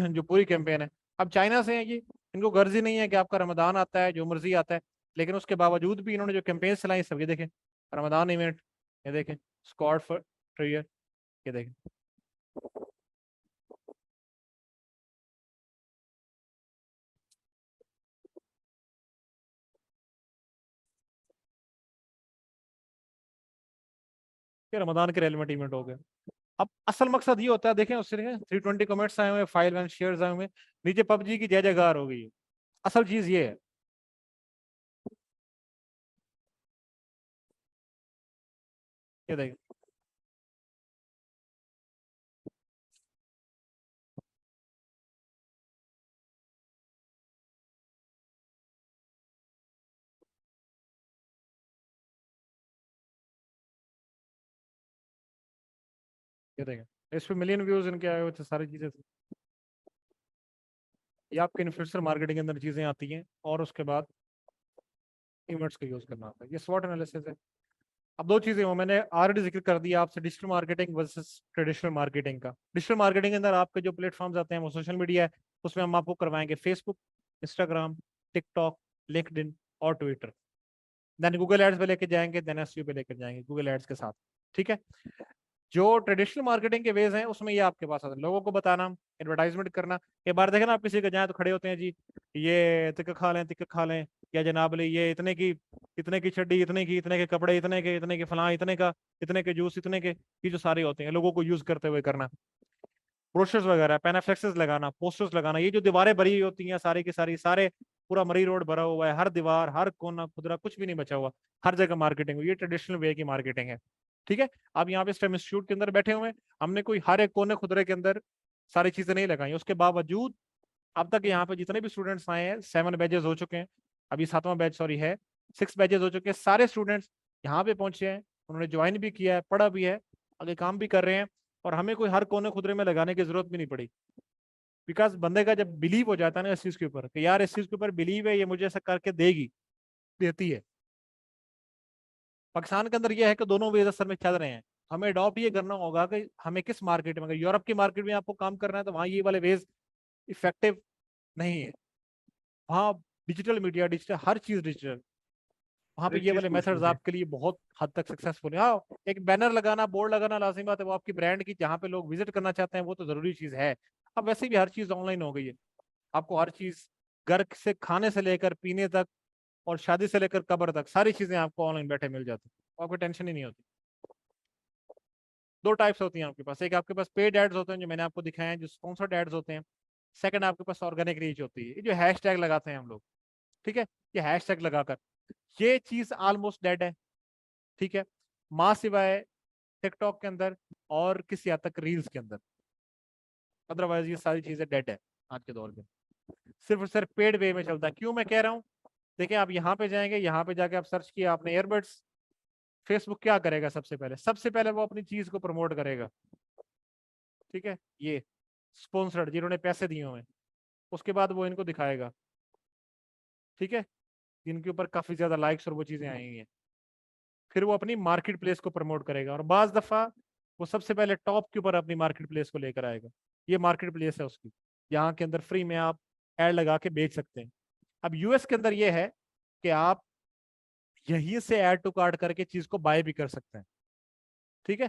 जो पूरी कैंपेन है, अब चाइना से है ये, इनको गर्ज ही नहीं है कि आपका रमदान आता है जो मर्जी आता है, लेकिन उसके बावजूद भी इन्होंने जो कैंपेन चलाई सब, ये देखें रमदान इवेंट, ये देखें स्क्वाड फॉर ट्रियर, ये देखें। ये रमदान के रेलिवेंट इवेंट हो गए। अब असल मकसद ये होता है, देखें उससे 320 कमेंट्स आए हुए, 5 शेयर्स आए हुए, नीचे पबजी की जय जयकार हो गई है। असल चीज ये है, ये देखें ये देखें इस पे मिलियन व्यूज इनके आए हुए थे, सारी चीजें थी। ये आपके इन्फ्लुएंसर मार्केटिंग के अंदर चीजें आती हैं, और उसके बाद इवेंट्स का यूज करना होता है, ये स्वॉट एनालिसिस है। अब दो चीजें हो, मैंने ऑलरेडी जिक्र कर दिया आपसे, digital marketing versus traditional marketing का। डिजिटल मार्केटिंग के अंदर आपके जो प्लेटफॉर्म्स आते हैं वो सोशल मीडिया है, उसमें हम आपको करवाएंगे फेसबुक, इंस्टाग्राम, टिकटॉक, लिंक्डइन और ट्विटर। देन गूगल एड्स पे लेके जाएंगे, देन एसईओ पे लेकर जाएंगे गूगल एड्स के साथ। ठीक है, जो ट्रेडिशनल मार्केटिंग के वेज हैं उसमें ये आपके पास आता है, लोगों को बताना, एडवर्टाइजमेंट करना। एक बार देखें ना आप किसी के जाए तो खड़े होते हैं जी, ये तिक्का खा लें, तिक्का खा लें, या जनाब ले ये इतने की चड्डी, इतने के कपड़े, इतने के फलां, इतने के जूस, इतने के, ये जो सारे होते हैं लोगों को यूज करते हुए करना। ब्रोशर्स वगैरह, पैनाफ्लेक्सेस लगाना, पोस्टर्स लगाना, ये जो दीवारें भरी हुई होती हैं सारी की सारी, सारे पूरा मरी रोड भरा हुआ है, हर दीवार, हर कोना खुदरा, कुछ भी नहीं बचा हुआ, हर जगह मार्केटिंग, ये ट्रेडिशनल वे की मार्केटिंग है। ठीक है, अब यहाँ पे स्टेम इंस्टीट्यूट के अंदर बैठे हुए हैं, हमने कोई हर एक कोने खुदरे के अंदर सारी चीजें नहीं लगाई, उसके बावजूद अब तक यहाँ पे जितने भी स्टूडेंट्स आए हैं, 7 बैचेस हो चुके हैं, अभी 7वां बैच सॉरी है, 6 बैचेस हो चुके हैं, सारे स्टूडेंट्स यहाँ पे पहुंचे हैं, उन्होंने ज्वाइन भी किया है, पढ़ा भी है, आगे काम भी कर रहे हैं, और हमें कोई हर कोने खुदरे में लगाने की जरूरत भी नहीं पड़ी। बिकॉज बंदे का जब बिलीव हो जाता है ना इस चीज के ऊपर कि यार इस चीज के ऊपर बिलीव है, ये मुझे ऐसा करके देगी, देती है। पाकिस्तान के अंदर यह है कि दोनों वेज असल में चल रहे हैं, हमें अडॉप्ट ये करना होगा कि हमें किस मार्केट में, अगर यूरोप की मार्केट में आपको काम करना है तो वहाँ ये वाले वेज इफेक्टिव नहीं है। वहाँ डिजिटल मीडिया, डिजिटल हर चीज डिजिटल, वहाँ पे एक ये चीज वाले पूछनी मेथड्स थी। आपके लिए बहुत हद तक सक्सेसफुल है। हाँ, एक बैनर लगाना, बोर्ड लगाना लाजिम बात है, वो आपकी ब्रांड की जहाँ पे लोग विजिट करना चाहते हैं वो तो जरूरी चीज है। अब वैसे भी हर चीज ऑनलाइन हो गई है, आपको हर चीज घर से खाने से लेकर पीने तक और शादी से लेकर कब्र तक सारी चीजें आपको ऑनलाइन बैठे मिल जाती है, आपको टेंशन ही नहीं होती। दो टाइप्स होती हैं आपके पास, एक आपके पास पेड एड्स होते हैं जो मैंने आपको दिखाए हैं, जो स्पॉन्सर्ड एड्स होते हैं। सेकंड आपके पास ऑर्गेनिक रीच होती है, ये जो हैशटैग लगाते हैं हम लोग। ठीक है, ये हैशटैग लगाकर ये चीज ऑलमोस्ट डेड है। ठीक है, माँ सिवाय टिकटॉक के अंदर और किसी हद तक रील्स के अंदर, अदरवाइज ये सारी चीजें डेड है आज के दौर में। सिर्फ और सिर्फ पेड वे में चलता है। क्यों मैं कह रहा हूँ, देखिए आप यहाँ पे जाएंगे, यहाँ पे जाके आप सर्च किया आपने एयरबड्स, फेसबुक क्या करेगा, सबसे पहले वो अपनी चीज को प्रमोट करेगा। ठीक है, ये स्पॉन्सर्ड जिन्होंने पैसे दिए हुए हैं, उसके बाद वो इनको दिखाएगा। ठीक है, जिनके ऊपर काफी ज्यादा लाइक्स और वो चीजें आई हुई हैं, फिर वो अपनी मार्केट प्लेस को प्रमोट करेगा, और बाज दफा वो सबसे पहले टॉप के ऊपर अपनी मार्केट प्लेस को लेकर आएगा। ये मार्केट प्लेस है उसकी, यहाँ के अंदर फ्री में आप एड लगा के बेच सकते हैं। अब यूएस के अंदर ये है कि आप यहीं से ऐड टू कार्ट करके चीज को बाय भी कर सकते हैं। ठीक है,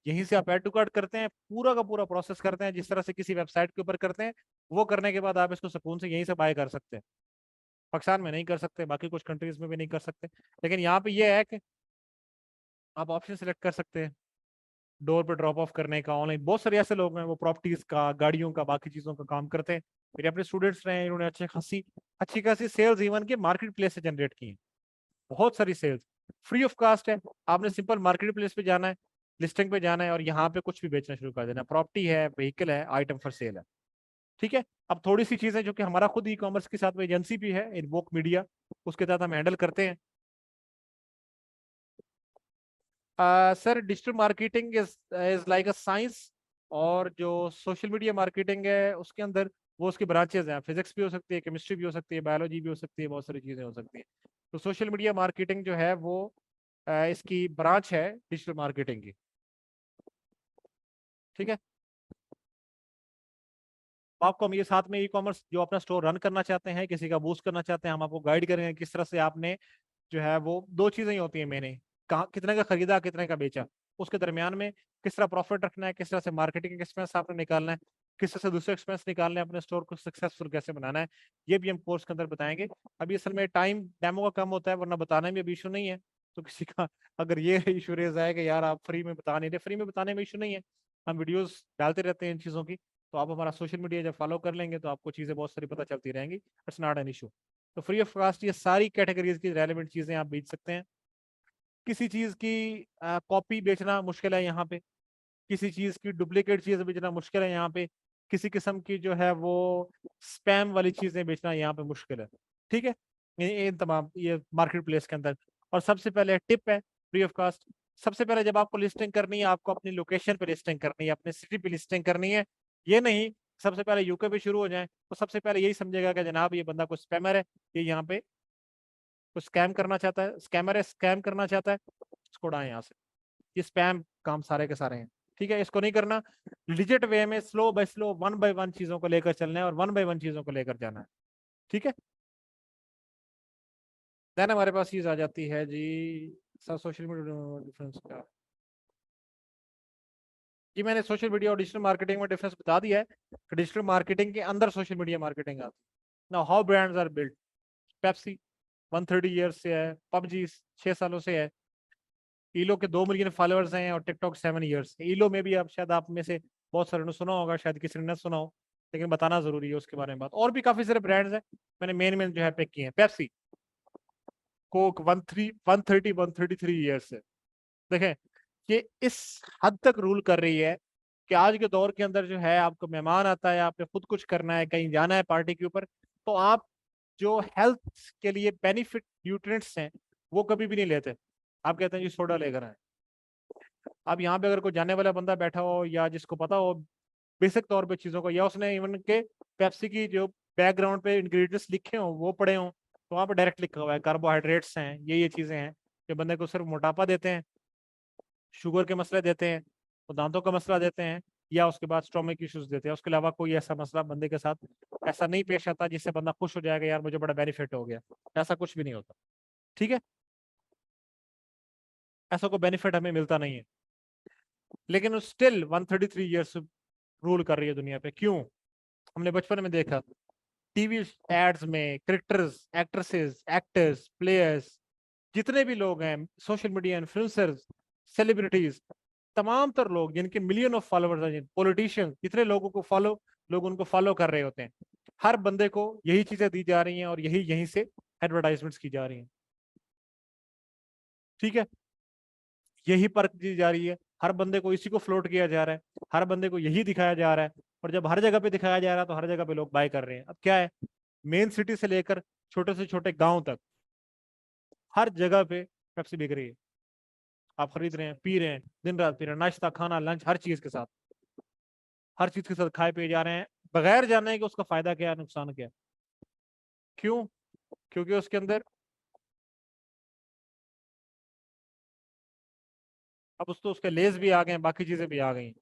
यहीं से आप ऐड टू कार्ट करते हैं, पूरा का पूरा प्रोसेस करते हैं जिस तरह से किसी वेबसाइट के ऊपर करते हैं, वो करने के बाद आप इसको सुकून से यहीं से बाय कर सकते हैं। पाकिस्तान में नहीं कर सकते, बाकी कुछ कंट्रीज में भी नहीं कर सकते, लेकिन यहाँ पे ये है कि आप ऑप्शन सेलेक्ट कर सकते हैं डोर पे ड्रॉप ऑफ करने का। ऑनलाइन बहुत सारे ऐसे लोग हैं वो प्रॉपर्टीज का, गाड़ियों का, बाकी चीजों का काम करते हैं। मेरे अपने स्टूडेंट्स रहे हैं, इन्होंने अच्छी खासी सेल्स इवन के मार्केट प्लेस से जनरेट की हैं, बहुत सारी सेल्स फ्री ऑफ कास्ट है। आपने सिंपल मार्केट प्लेस पे जाना है, लिस्टिंग पे जाना है, और यहाँ पे कुछ भी बेचना शुरू कर देना, प्रॉपर्टी है, व्हीकल है, आइटम फॉर सेल है। ठीक है, अब थोड़ी सी चीजें जो कि हमारा खुद ई कॉमर्स के साथ में एजेंसी भी है इनवोक मीडिया, उसके साथ हम हैंडल करते हैं। Sir digital marketing is like a science और जो सोशल मीडिया मार्केटिंग है उसके अंदर वो उसकी ब्रांचेज हैं, फिजिक्स भी हो सकती है, केमिस्ट्री भी हो सकती है, बायोलॉजी भी हो सकती है, बहुत सारी चीज़ें हो सकती हैं। तो सोशल मीडिया मार्केटिंग जो है वो इसकी ब्रांच है डिजिटल मार्केटिंग की। ठीक है। आपको हम ये साथ में ई कॉमर्स जो अपना स्टोर रन करना चाहते हैं, किसी का बूस्ट करना चाहते हैं, हम आपको गाइड करेंगे किस तरह से आपने जो है वो दो चीजें ही होती हैं मैंने कहा, कितने का खरीदा कितने का बेचा, उसके दरमियान में किस तरह प्रॉफिट रखना है, किस तरह से मार्केटिंग एक्सपेंस आपने निकालना है, किस तरह से दूसरे एक्सपेंस निकालने हैं, अपने स्टोर को सक्सेसफुल कैसे बनाना है, ये भी हम कोर्स के अंदर बताएंगे। अभी असल में टाइम डेमो का कम होता है, वरना बताने में अभी इशू नहीं है। तो किसी का अगर ये इशू रेज आए कि यार आप फ्री में बता नहीं रहे, फ्री में बताने में इशू नहीं है, हम वीडियोस डालते रहते हैं इन चीज़ों की। तो आप हमारा सोशल मीडिया जब फॉलो कर लेंगे तो आपको चीज़ें बहुत सारी पता चलती रहेंगी। It's not an issue. तो फ्री ऑफ कॉस्ट ये सारी कैटेगरीज की रेलेवेंट चीज़ें आप बेच सकते हैं। किसी चीज़ की कॉपी बेचना मुश्किल है यहाँ पे, किसी चीज़ की डुप्लीकेट चीज़ बेचना मुश्किल है यहाँ पे, किसी किस्म की जो है वो स्पैम वाली चीज़ें बेचना यहाँ पे मुश्किल है। ठीक है। ये तमाम ये मार्केट प्लेस के अंदर। और सबसे पहले टिप है फ्री ऑफ कॉस्ट। सबसे पहले जब आपको लिस्टिंग करनी है, आपको अपनी लोकेशन पे लिस्टिंग करनी है, अपने सिटी पे लिस्टिंग करनी है। ये नहीं सबसे पहले यूके पे शुरू हो जाए तो सबसे पहले यही समझेगा कि जनाब ये बंदा कोई स्पैमर है, ये यहाँ पे कुछ स्कैम करना चाहता है, स्कैमर है, स्कैम करना चाहता है, इसको उड़ाएं यहाँ से। ये स्पैम काम सारे के सारे हैं। ठीक है, इसको नहीं करना। डिजिट वे में slow by slow one by one चीजों को लेकर चलना है और वन बाय वन चीजों को लेकर जाना है। ठीक है। देन हमारे पास चीज आ जाती है जी सर सोशल मीडिया डिफरेंस का। जी मैंने सोशल मीडिया और डिजिटल मार्केटिंग में डिफरेंस बता दिया है कि डिजिटल मार्केटिंग के अंदर सोशल मीडिया मार्केटिंग आती है। Now how brands are built. Pepsi 130 years से है, पबजी 6 सालों से है, ईलो के 2 मिलियन फॉलोअर्स हैं और टिकटॉक 7 ईयर्स। ईलो में भी आप शायद आप में से बहुत सारे ने सुना होगा, शायद किसी ने न सुना हो, लेकिन बताना जरूरी है उसके बारे में बात। और भी काफी सारे ब्रांड्स हैं, मैंने मेन मेन जो है पिक किए हैं। पेप्सी, कोक 133 ईयर्स से। देखें ये इस हद तक रूल कर रही है कि आज के दौर के अंदर जो है आपको मेहमान आता है, आपने खुद कुछ करना है, कहीं जाना है पार्टी के ऊपर, तो आप जो हेल्थ के लिए बेनिफिट न्यूट्रिएंट्स हैं वो कभी भी नहीं लेते। आप कहते हैं जी सोडा लेकर आए। अब यहाँ पे अगर कोई जाने वाला बंदा बैठा हो या जिसको पता हो बेसिक तौर पे चीज़ों को, या उसने इवन के पेप्सी की जो बैकग्राउंड पे इंग्रेडिएंट्स लिखे हों वो पढ़े हों, तो वहाँ पे डायरेक्ट लिखा हुआ है कार्बोहाइड्रेट्स हैं, ये चीज़ें हैं जो बंदे को सिर्फ मोटापा देते हैं, शुगर के मसले देते हैं, तो दांतों का मसला देते हैं, या उसके बाद स्टोमक इश्यूज देते हैं। उसके अलावा कोई ऐसा मसला बंदे के साथ ऐसा नहीं पेश आता जिससे बंदा खुश हो जाएगा यार मुझे बड़ा बेनिफिट हो गया। ऐसा कुछ भी नहीं होता। ठीक है, ऐसा कोई बेनिफिट हमें मिलता नहीं है, लेकिन स्टिल 133 ईयर्स रूल कर रही है दुनिया पे। क्यों? हमने बचपन में देखा टीवी एड्स में क्रिकेटर्स, एक्ट्रेसेस, एक्टर्स, प्लेयर्स, जितने भी लोग हैं, सोशल मीडिया इन्फ्लुएंसर्स, सेलिब्रिटीज, तमाम तर लोग जिनके मिलियन ऑफ फॉलोअर्स हैं, पॉलिटिशियंस, जितने लोगों को फॉलो, लोग उनको फॉलो कर रहे होते हैं, हर बंदे को यही चीजें दी जा रही हैं और यही यहीं से एडवर्टाइजमेंट्स की जा रही हैं। ठीक है, यही परख दी जा रही है, हर बंदे को इसी को फ्लोट किया जा रहा है, हर बंदे को यही दिखाया जा रहा है। और जब हर जगह पे दिखाया जा रहा है तो हर जगह पे लोग बाय कर रहे हैं। अब क्या है, मेन सिटी से लेकर छोटे से छोटे गांव तक हर जगह पे पेप्सी बिक रही है। आप खरीद रहे हैं, पी रहे हैं, दिन रात पी रहे हैं, नाश्ता खाना लंच हर चीज के साथ, हर चीज के साथ खाए पिए जा रहे हैं, बगैर जाने कि उसका फायदा क्या है नुकसान क्या है। क्यों? क्योंकि उसके अंदर अब उस तो उसके लेस भी आ गए हैं, बाकी चीजें भी आ गई हैं,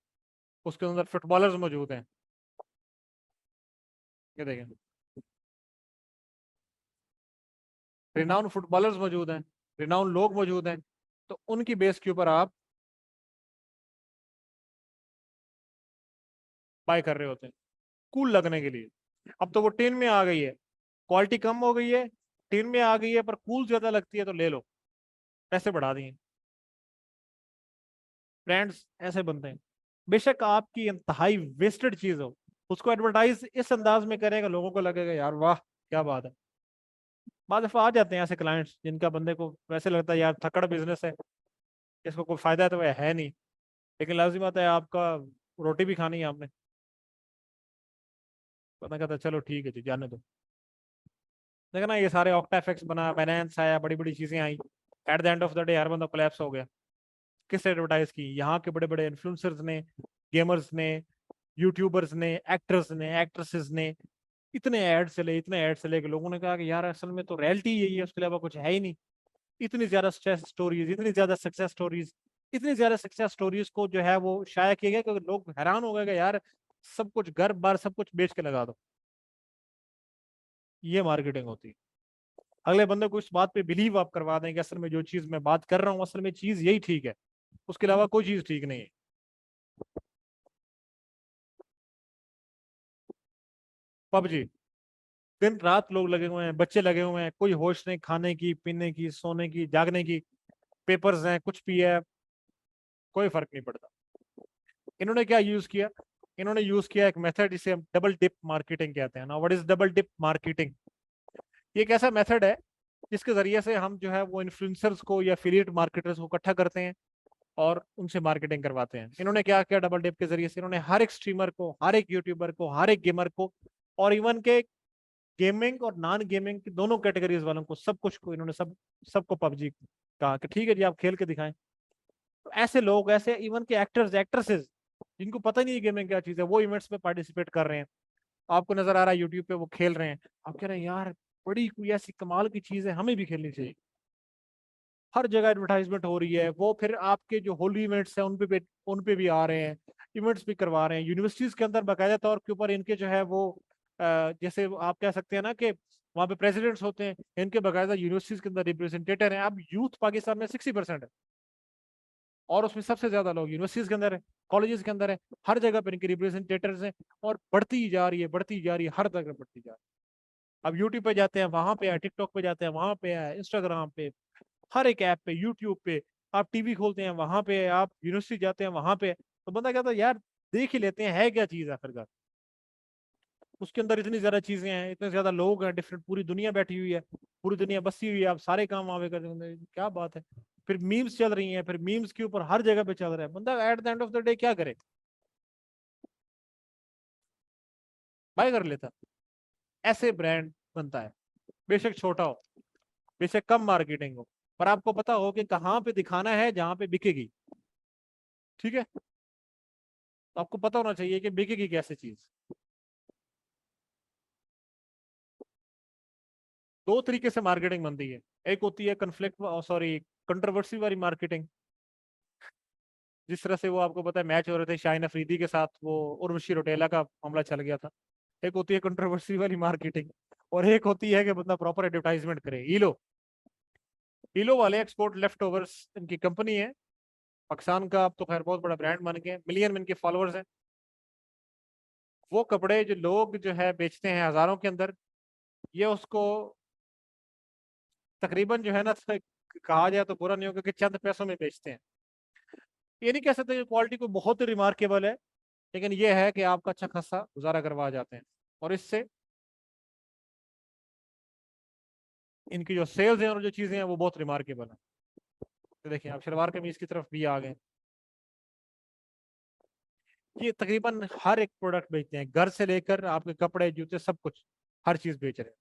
उसके अंदर फुटबॉलर्स मौजूद हैं। ये देखें, रिनाउंड फुटबॉलर्स मौजूद हैं, रिनाउंड लोग मौजूद हैं, तो उनकी बेस के ऊपर आप बाय कर रहे होते हैं कूल लगने के लिए। अब तो वो टिन में आ गई है, क्वालिटी कम हो गई है, टिन में आ गई है, पर कूल ज्यादा लगती है तो ले लो, पैसे बढ़ा दिए। ब्रांड्स ऐसे बनते हैं। बेशक आपकी इंतहाई वेस्टेड चीज हो, उसको एडवर्टाइज इस अंदाज में करेगा, लोगों को लगेगा यार वाह क्या बात है। बाद दफा आ जाते हैं ऐसे क्लाइंट्स जिनका बंदे को वैसे लगता है यार थकड़ बिजनेस है, इसको कोई फायदा है तो वह है नहीं, लेकिन लाजिम बात है आपका रोटी भी खानी है आपने। पता कहता चलो ठीक है जी जाने दो। देखा ना, ये सारे ऑक्टा एफेक्ट्स बना, फाइनेंस आया, बड़ी बड़ी चीजें आई, at the end of the day हर बंदा कोलैप्स हो गया। किस एडवर्टाइज की? यहाँ के बड़े बड़े इन्फ्लुएंसर्स ने, गेमर्स ने, यूट्यूबर्स ने, एक्टर्स ने, एक्ट्रेसेस ने, इतने ऐड चले कि लोगों ने कहा कि यार असल में तो रियलिटी यही है, उसके अलावा कुछ है ही नहीं। इतनी ज्यादा स्ट्रेस स्टोरीज, इतनी ज्यादा सक्सेस स्टोरीज, इतनी ज्यादा सक्सेस स्टोरीज को जो है वो शाया किया गया कि लोग हैरान हो गए कि यार सब कुछ घर बार सब कुछ बेच के लगा दो। ये मार्केटिंग होती है। अगले बंदे को इस बात पे बिलीव आप करवा दें कि असल में जो चीज मैं बात कर रहा हूँ असल में चीज यही ठीक है, उसके अलावा कोई चीज ठीक नहीं है। पबजी, दिन रात लोग लगे हुए हैं, बच्चे लगे हुए हैं, कोई होश नहीं, खाने की, पीने की, सोने की, जागने की। पेपर्स हैं, कुछ भी है, कोई फर्क नहीं पड़ता। इन्होंने क्या यूज किया? इन्होंने यूज किया एक मेथड जिसे हम डबल डिप मार्केटिंग कहते हैं ना। What is double dip marketing? ये एक ऐसा मेथड है जिसके जरिए से हम जो है वो इन्फ्लुएंसर्स को या एफिलिएट मार्केटर्स को इकट्ठा करते हैं और उनसे मार्केटिंग करवाते हैं। इन्होंने क्या किया डबल डिप के जरिए से? इन्होंने हर एक स्ट्रीमर को, हर एक यूट्यूबर को, हर एक गेमर को, और इवन के गेमिंग और नॉन गेमिंग की दोनों कैटेगरीज वालों को, सब कुछ को इन्होंने सबको पबजी कहा कि ठीक है जी आप खेल के दिखाएं। तो ऐसे लोग, ऐसे इवन के एक्टर्स, एक्ट्रेसेस जिनको पता नहीं है गेमिंग क्या चीज है, वो इवेंट्स में पार्टिसिपेट कर रहे हैं। आपको नजर आ रहा है यूट्यूब पे वो खेल रहे हैं, आप कह रहे हैं यार बड़ी कोई ऐसी कमाल की चीज है, हमें भी खेलनी चाहिए। हर जगह एडवर्टाइजमेंट हो रही है। वो फिर आपके जो होली इवेंट्स हैं उन पे भी आ रहे हैं, इवेंट्स भी करवा रहे हैं यूनिवर्सिटीज के अंदर। बाकायदा तौर के ऊपर इनके जो है वो जैसे आप कह सकते हैं ना कि वहाँ पे प्रेसिडेंट्स होते हैं, इनके बाकायदा यूनिवर्सिटीज के अंदर रिप्रेजेंटेटर हैं। अब यूथ पाकिस्तान में 60% है, और उसमें सबसे ज्यादा लोग यूनिवर्सिटीज के अंदर है, कॉलेजेस के अंदर है। हर जगह पर इनके रिप्रेजेंटेटर्स हैं, और बढ़ती जा रही है, बढ़ती जा रही है, हर जगह बढ़ती जा रही है। अब यूट्यूब पे जाते हैं वहां पे है, टिकटॉक पे जाते हैं वहां पे है, इंस्टाग्राम पे, हर एक ऐप पे, यूट्यूब पे, आप टीवी खोलते हैं वहां पे है, आप यूनिवर्सिटी जाते हैं वहां पे है। तो बंदा कहता है यार देख ही लेते हैं है क्या चीज आखिरकार। उसके अंदर इतनी ज्यादा चीजें हैं, इतने ज्यादा लोग हैं, डिफरेंट पूरी दुनिया बैठी हुई है, पूरी दुनिया बसी हुई है, आप सारे काम वहां पे कर रहे हैं, क्या बात है। फिर मीम्स चल रही हैं, फिर मीम्स के ऊपर हर जगह पे चल रहा है। बंदा eight the end of the day क्या करे? बाय कर लेता। ऐसे ब्रांड बनता है, बेशक छोटा हो, बेशक कम मार्केटिंग हो, पर आपको पता हो कि कहाँ पे दिखाना है जहां पे बिकेगी। ठीक है, तो आपको पता होना चाहिए कि बिकेगी कैसे चीज। दो तरीके से मार्केटिंग बनती है। एक होती है कन्फ्लिक्ट, सॉरी, कंट्रोवर्सी वाली मार्केटिंग, जिस तरह से वो आपको पता है मैच हो रहे थे शाहीन अफरीदी के साथ, वो उर्वशी रौटेला का मामला चल गया था। एक होती है कंट्रोवर्सी वाली मार्केटिंग, और एक होती है कि बंदा प्रॉपर एडवर्टाइजमेंट करे। ईलो, ईलो वाले एक्सपोर्ट लेफ्ट ओवर्स इनकी कंपनी है, पाकिस्तान का अब तो खैर बहुत बड़ा ब्रांड बन गया, मिलियन में इनके फॉलोअर्स हैं। वो कपड़े जो लोग जो है बेचते हैं हजारों के अंदर, ये उसको तकरीबन जो है ना, कहा जाए तो बुरा नहीं होगा कि चंद पैसों में बेचते हैं। ये नहीं कह सकते कि क्वालिटी कोई बहुत ही रिमार्केबल है, लेकिन ये है कि आपका अच्छा खासा गुजारा करवा जाते हैं, और इससे इनकी जो सेल्स हैं और जो चीजें हैं वो बहुत रिमार्केबल है। तो देखिए आप शलवार कमीज की तरफ भी आ गए। ये तकरीबन हर एक प्रोडक्ट बेचते हैं, घर से लेकर आपके कपड़े, जूते, सब कुछ, हर चीज बेच रहे हैं।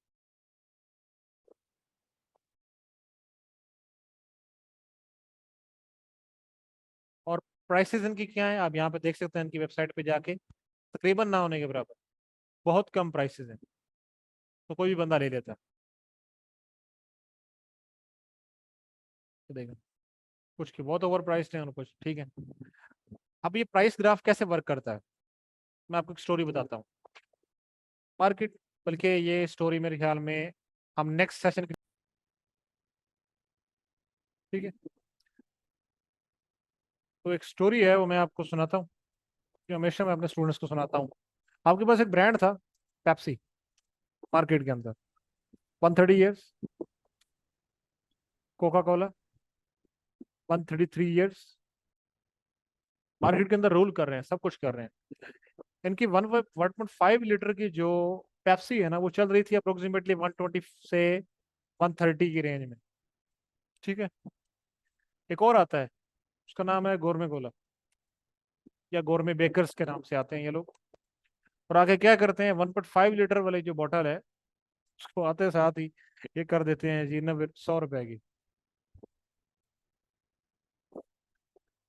और प्राइसेस इनकी क्या है आप यहाँ पे देख सकते हैं, इनकी वेबसाइट पे जाके, तकरीबन ना होने के बराबर, बहुत कम प्राइसेस हैं, तो कोई भी बंदा ले लेता है। तो देखो, कुछ की बहुत ओवर प्राइस्ड है और कुछ ठीक है। अब ये प्राइस ग्राफ कैसे वर्क करता है, मैं आपको एक स्टोरी बताता हूँ। मार्केट, बल्कि ये स्टोरी मेरे ख्याल में हम नेक्स्ट सेशन, ठीक है। तो एक स्टोरी है वो मैं आपको सुनाता हूँ, जो हमेशा मैं अपने स्टूडेंट्स को सुनाता हूँ। आपके पास एक ब्रांड था, पेप्सी, मार्केट के अंदर, 130 years. Coca Cola, 133 years, market के अंदर रूल कर रहे हैं, सब कुछ कर रहे हैं। इनकी 1.5 लीटर की जो पेप्सी है ना, वो चल रही थी अप्रोक्सीमेटली 120 से 130 की रेंज में। ठीक है, एक और आता है, उसका नाम है गोरमे कोला, या गोरमे बेकर्स के नाम से आते हैं ये लोग। और आगे क्या करते हैं, 1.5 लीटर वाली जो बॉटल है, उसको आते साथ ही ये कर देते हैं जी 90 100 रुपए की।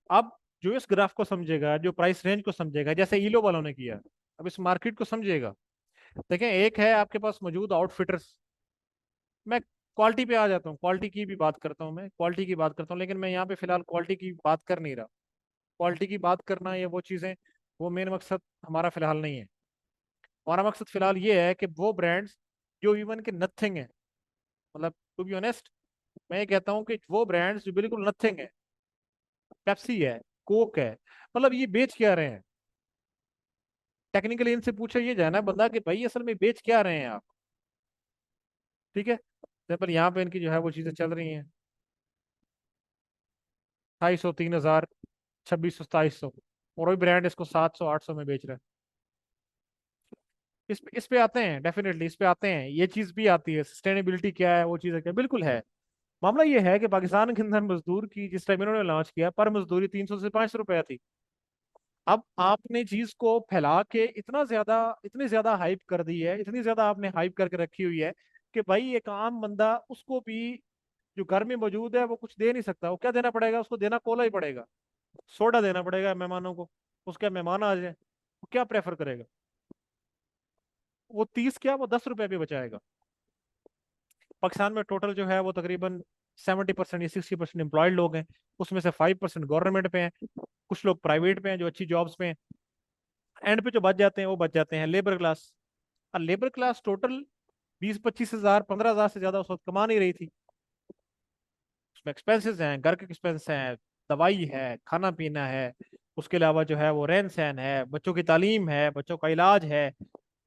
अब जो इस ग्राफ को समझेगा, जो प्राइस रेंज को समझेगा, जैसे ईलो वालों ने किया, अब इस मार्केट को समझेगा। देखें, एक है आपके पास मौजूद आउटफिटर्स। मैं क्वालिटी पे आ जाता हूँ, क्वालिटी की भी बात करता हूँ, मैं क्वालिटी की बात करता हूँ, लेकिन मैं यहाँ पे फिलहाल क्वालिटी की बात कर नहीं रहा। क्वालिटी की बात करना या वो चीज़ें, वो मेन मकसद हमारा फिलहाल नहीं है। हमारा मकसद फिलहाल ये है कि वो ब्रांड्स जो इवन के नथिंग है, मतलब टू बी ऑनेस्ट, मैं ये कहता हूँ कि वो ब्रांड्स जो बिल्कुल नथिंग है, पेप्सी है, कोक है, मतलब ये बेच क्या रहे हैं। टेक्निकली इनसे पूछा ये जाना बंदा कि भाई असल में बेच क्या रहे हैं आप। ठीक है, पर यहाँ पे इनकी जो है वो चीज़ें चल रही हैं 250, 3000, 2600, 2700, और वही ब्रांड इसको 700, 800 में बेच रहा है। इस पे आते हैं, डेफिनेटली इस पे आते हैं, ये चीज भी आती है, सस्टेनेबिलिटी क्या है, वो चीज़ है क्या, बिल्कुल है। मामला ये है कि पाकिस्तान के अंदर मजदूर की जिस टाइम इन्होंने लॉन्च किया पर मजदूरी 300 से 500 रुपया थी। अब आपने चीज को फैला के इतनी ज्यादा हाइप कर दी है, इतनी ज्यादा आपने हाइप करके रखी हुई है कि भाई एक आम बंदा उसको भी, जो घर में मौजूद है, वो कुछ दे नहीं सकता। वो क्या देना पड़ेगा उसको? देना कोला ही पड़ेगा, सोडा देना पड़ेगा मेहमानों को। उसके मेहमान आ जाए, वो क्या प्रेफर करेगा? वो 30 क्या, वो 10 रुपए भी बचाएगा। पाकिस्तान में टोटल जो है वो तकरीबन 70% या 60% एम्प्लॉयड लोग हैं। उसमें से 5% गवर्नमेंट पे हैं, कुछ लोग प्राइवेट पे हैं जो अच्छी जॉब्स पे हैं। एंड पे जो बच जाते हैं वो बच जाते हैं लेबर क्लास। और लेबर क्लास टोटल 20-25 हज़ार, 15 हज़ार से ज्यादा उस वक्त कमा नहीं रही थी। उसमें एक्सपेंसेस हैं, घर के एक्सपेंस हैं, दवाई है, खाना पीना है, उसके अलावा जो है वो रहन सहन है, बच्चों की तालीम है, बच्चों का इलाज है,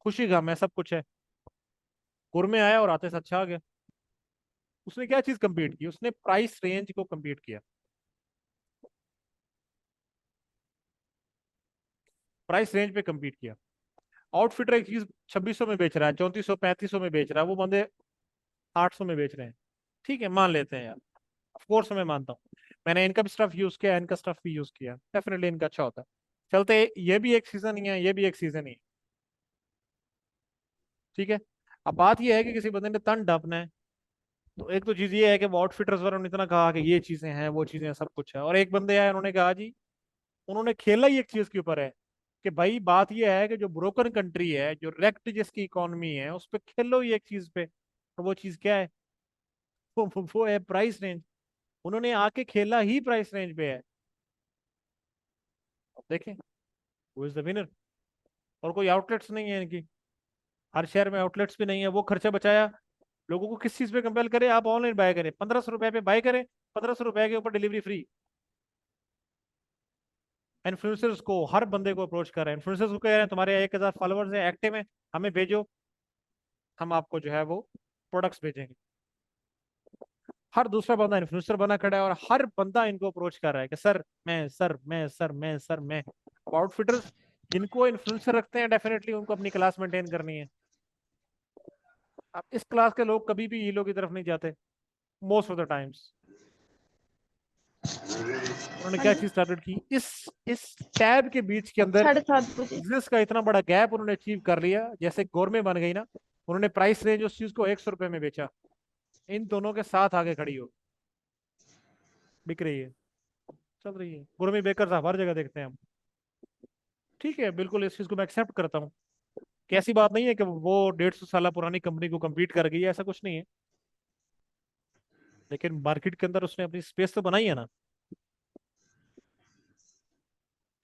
खुशी गम है, सब कुछ है। गुर में आया और आते से अच्छा आ गया। उसने क्या चीज compete की? उसने प्राइस रेंज को compete किया। प्राइस रेंज पे compete किया। आउटफिटर एक चीज 2600 में बेच रहा है, 3400, 3500 में बेच रहा है, वो बंदे 800 में बेच रहे हैं। ठीक है, मान लेते हैं यार, ऑफ कोर्स मैं मानता हूँ, मैंने इनका भी स्टफ यूज किया, इनका स्टफ भी यूज किया, डेफिनेटली इनका अच्छा होता है। चलते, ये भी एक सीजन ही है, ये भी एक सीजन ही है। ठीक है, अब बात ये है कि किसी बंदे ने तन ढपना है, तो एक तो चीज ये है कि वो आउटफिटर्स वालों ने इतना कहा कि ये चीजें हैं, वो चीजें हैं, सब कुछ है, और एक बंदे आए उन्होंने कहा जी, उन्होंने खेला ही एक चीज के ऊपर है कि भाई बात ये है कि जो ब्रोकन कंट्री है, जो रेक्ट जिसकी इकोनॉमी है, उस पर खेलो ही एक चीज पे। और वो चीज क्या है? वो है प्राइस रेंज। उन्होंने आके खेला ही प्राइस रेंज पे है। अब देखें हु इज द विनर। और कोई आउटलेट्स नहीं है इनकी, हर शहर में आउटलेट्स भी नहीं है। वो खर्चा बचाया, लोगों को किस चीज पे कंपेल करें? आप ऑनलाइन बाय करें, 1500 रुपए पे बाय करें, 1500 रुपए के ऊपर डिलीवरी फ्री। इन्फ्लुएंसर्स को, हर बंदे को अप्रोच कर रहे हैं, इन्फ्लुएंसर्स को कह रहे हैं तुम्हारे 1000 फॉलोअर्स है, एक्टिव है, हमें भेजो, हम आपको जो है वो प्रोडक्ट्स भेजेंगे। हर दूसरा बंदा इन्फ्लुएंसर बना खड़ा है, और हर बंदा इनको अप्रोच कर रहा है कि सर मैं, सर मैं, सर मैं, सर मैं। आउटफिटर्स जिनको इन्फ्लुएंसर रखते हैं, डेफिनेटली उनको अपनी क्लास मेंटेन करनी है। अब इस क्लास के लोग कभी भी ईलो की तरफ नहीं जाते, मोस्ट ऑफ द टाइम्स। उन्होंने क्या हेलो। चीज स्टार्टेड की, इस टैब के बीच के अंदर 7:30 बजे। बिजनेस का इतना बड़ा गैप उन्होंने अचीव कर लिया, जैसे गोरमें बन गई ना। उन्होंने प्राइस रेंज उस चीज को 100 रुपए में बेचा, इन दोनों के साथ आगे खड़ी हो, बिक रही है, चल रही है। गोरमें बेकर साहब हर जगह देखते हैं हम। ठीक है, बिल्कुल इस चीज को मैं एक्सेप्ट करता हूँ, कि ऐसी बात नहीं है कि वो 150 साल पुरानी कंपनी को कम्पीट कर गई है, ऐसा कुछ नहीं है। लेकिन मार्केट के अंदर उसने अपनी स्पेस तो बनाई है ना।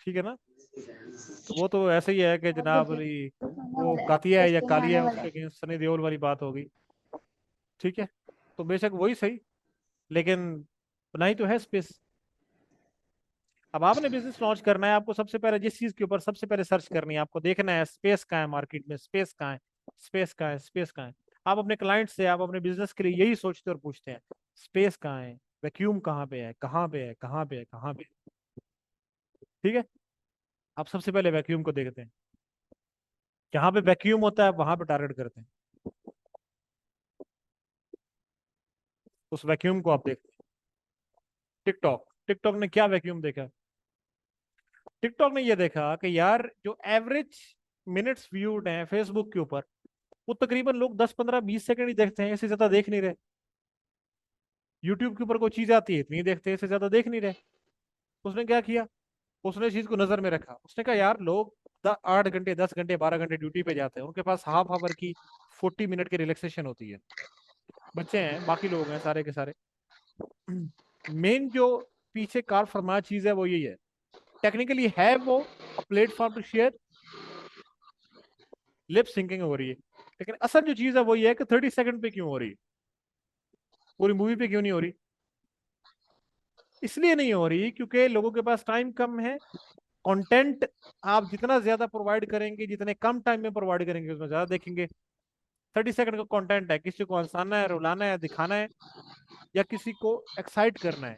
ठीक है ना। तो वो तो ऐसे ही है कि 7 जनाब बजे अली, तो खाना वो वाला है, कातिया है या रेस्टोरेंट में कालिया आने है, वाला उसके है। अगेंस्ट सनी देओल वाली बात होगी। ठीक है, तो बेशक वही सही, लेकिन बनाई तो है स्पेस। अब आपने बिजनेस लॉन्च करना है, आपको सबसे पहले जिस चीज के ऊपर सबसे पहले सर्च करनी है, आपको देखना है स्पेस कहाँ है मार्केट में, स्पेस कहाँ है, स्पेस कहाँ है, स्पेस कहाँ है। आप अपने क्लाइंट से, आप अपने बिजनेस के लिए यही सोचते और पूछते हैं, स्पेस कहाँ है, वैक्यूम कहाँ पे है, कहाँ पे है, कहाँ पे है, कहाँ पे है। ठीक है, आप सबसे पहले वैक्यूम को देखते हैं, जहाँ पे वैक्यूम होता है वहां पे टारगेट करते हैं, उस वैक्यूम को आप देखते हैं। टिकटॉक, टिकटॉक ने क्या वैक्यूम देखा? टिकटॉक ने ये देखा कि यार जो एवरेज मिनट्स व्यूड हैं फेसबुक के ऊपर, वो तकरीबन लोग 10, 15, 20 सेकंड ही देखते हैं, इससे ज्यादा देख नहीं रहे। यूट्यूब के ऊपर कोई चीज आती है इतनी देखते हैं, इससे ज्यादा देख नहीं रहे। उसने क्या किया, उसने इस चीज को नजर में रखा, उसने कहा यार लोग 8 घंटे 10 घंटे 12 घंटे ड्यूटी पे जाते हैं, उनके पास हाफ आवर की 40 मिनट की रिलैक्सेशन होती है। बच्चे हैं, बाकी लोग हैं सारे के सारे। मेन जो पीछे कार फरमाया चीज है वो यही है, टेक्निकली है वो platform to share, lip syncing हो रही है, लेकिन असल जो चीज है वो ये है कि 30 सेकंड पे क्यों हो रही है, पूरी मूवी पे क्यों नहीं हो रही। इसलिए नहीं हो रही क्योंकि लोगों के पास टाइम कम है। कंटेंट आप जितना ज्यादा प्रोवाइड करेंगे, जितने कम टाइम में प्रोवाइड करेंगे, उसमें ज्यादा देखेंगे। 30 सेकंड का कंटेंट है, किसी को हंसाना है, रुलाना है, दिखाना है, या किसी को एक्साइट करना है,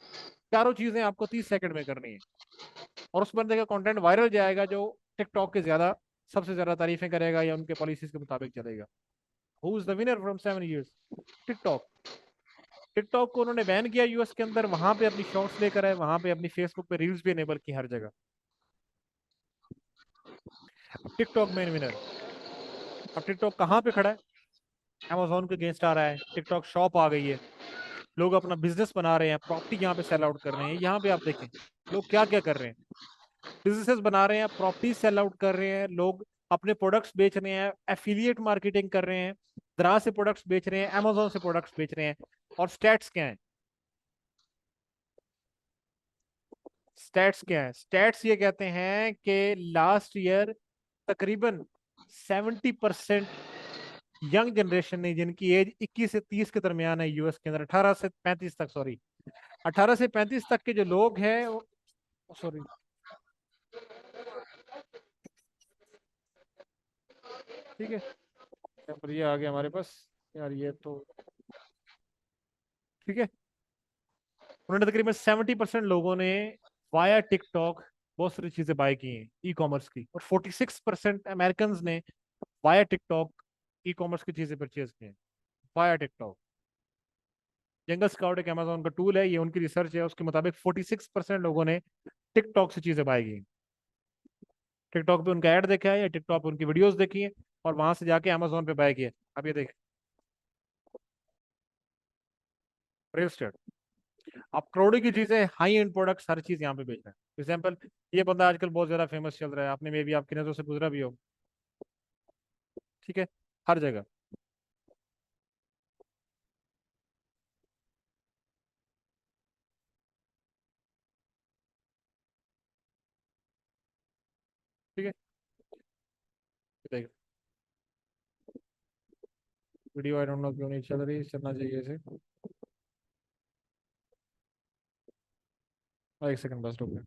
चारों चीजें आपको 30 सेकंड में करनी है। और उस बंदे का कंटेंट वायरल जाएगा जो टिकटॉक के ज्यादा सबसे ज्यादा तारीफें करेगा या उनके पॉलिसीज के मुताबिक चलेगा। Who is the winner from 7 years? TikTok. TikTok को उन्होंने बैन किया यूएस के अंदर, वहां पे अपनी शॉर्ट्स लेकर आए, वहां पे अपनी फेसबुक पे रील्स भी एनेबल की हर जगह। अब टिकटॉक मेन विनर। अब टिकटॉक कहाँ पे खड़ा है? अमेजोन के अगेंस्ट आ रहा है, टिकटॉक शॉप आ गई है, लोग अपना बिजनेस बना रहे हैं, प्रॉपर्टी यहाँ पे सेल आउट कर रहे हैं। यहाँ पे आप देखें लोग क्या क्या कर रहे हैं, बिजनेसेस बना रहे हैं, प्रॉपर्टी सेल आउट कर रहे हैं, लोग अपने प्रोडक्ट्स बेच रहे हैं, एफिलिएट मार्केटिंग कर रहे हैं, दराज से प्रोडक्ट्स बेच रहे हैं, अमेजोन से प्रोडक्ट्स बेच रहे हैं। और स्टैट्स क्या है? स्टैट्स क्या है? स्टैट्स ये कहते हैं कि लास्ट ईयर तकरीबन 70% यंग जनरेशन ने, जिनकी एज 21 से 30 के दरमियान है यूएस के अंदर, 18 से 35 तक, सॉरी 18 से 35 तक के जो लोग हैं, सॉरी ठीक है, यहाँ पर ये आ गया हमारे पास यार, ये तो ठीक है। उन्होंने तकरीबन 70% लोगों ने वाया टिकटॉक बहुत सारी चीजें बाय की हैं ई कॉमर्स की, और 46% अमेरिकन ने वाया टिकटॉक ई कॉमर्स की चीजें परचेज की हैं वाया टिकटॉक। जंगल स्काउट एक अमेजोन का टूल है, ये उनकी रिसर्च है, उसके मुताबिक 46% लोगों ने टिकटॉक से चीजें बाय की। टिकटॉक पे उनका ऐड देखा है या टिकटॉक पे उनकी वीडियोस देखी है, और वहां से जाके अमेजोन पे बाय किया। अब ये देखें, रियल एस्टेट, आप करोड़ों की चीजें, हाई एंड प्रोडक्ट्स, हर चीज यहाँ पे बेच रहे हैं। एग्जाम्पल, ये बंदा आजकल बहुत ज्यादा फेमस चल रहा है, आपने मे भी आपकी नजरों से गुजरा भी हो, ठीक है, हर जगह। ठीक है, देखो वीडियो, आई डोंट नो क्यों नहीं चल रही, चलना चाहिए इसे। एक सेकंड बस रुक गया।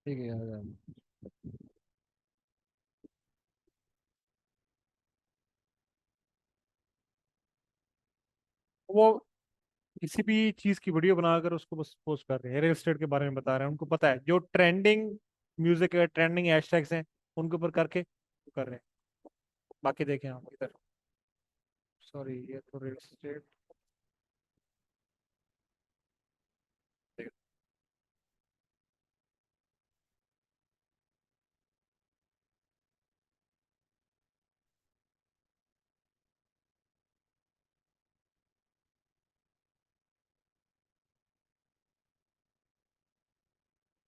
ठीक है, आ गया। वो किसी भी चीज की वीडियो बनाकर उसको बस पोस्ट कर रहे हैं, रियल एस्टेट के बारे में बता रहे हैं, उनको पता है जो ट्रेंडिंग म्यूजिक है, ट्रेंडिंग हैशटैग्स हैं, उनके ऊपर करके कर रहे हैं। बाकी देखें आप इधर, सॉरी ये तो real estate,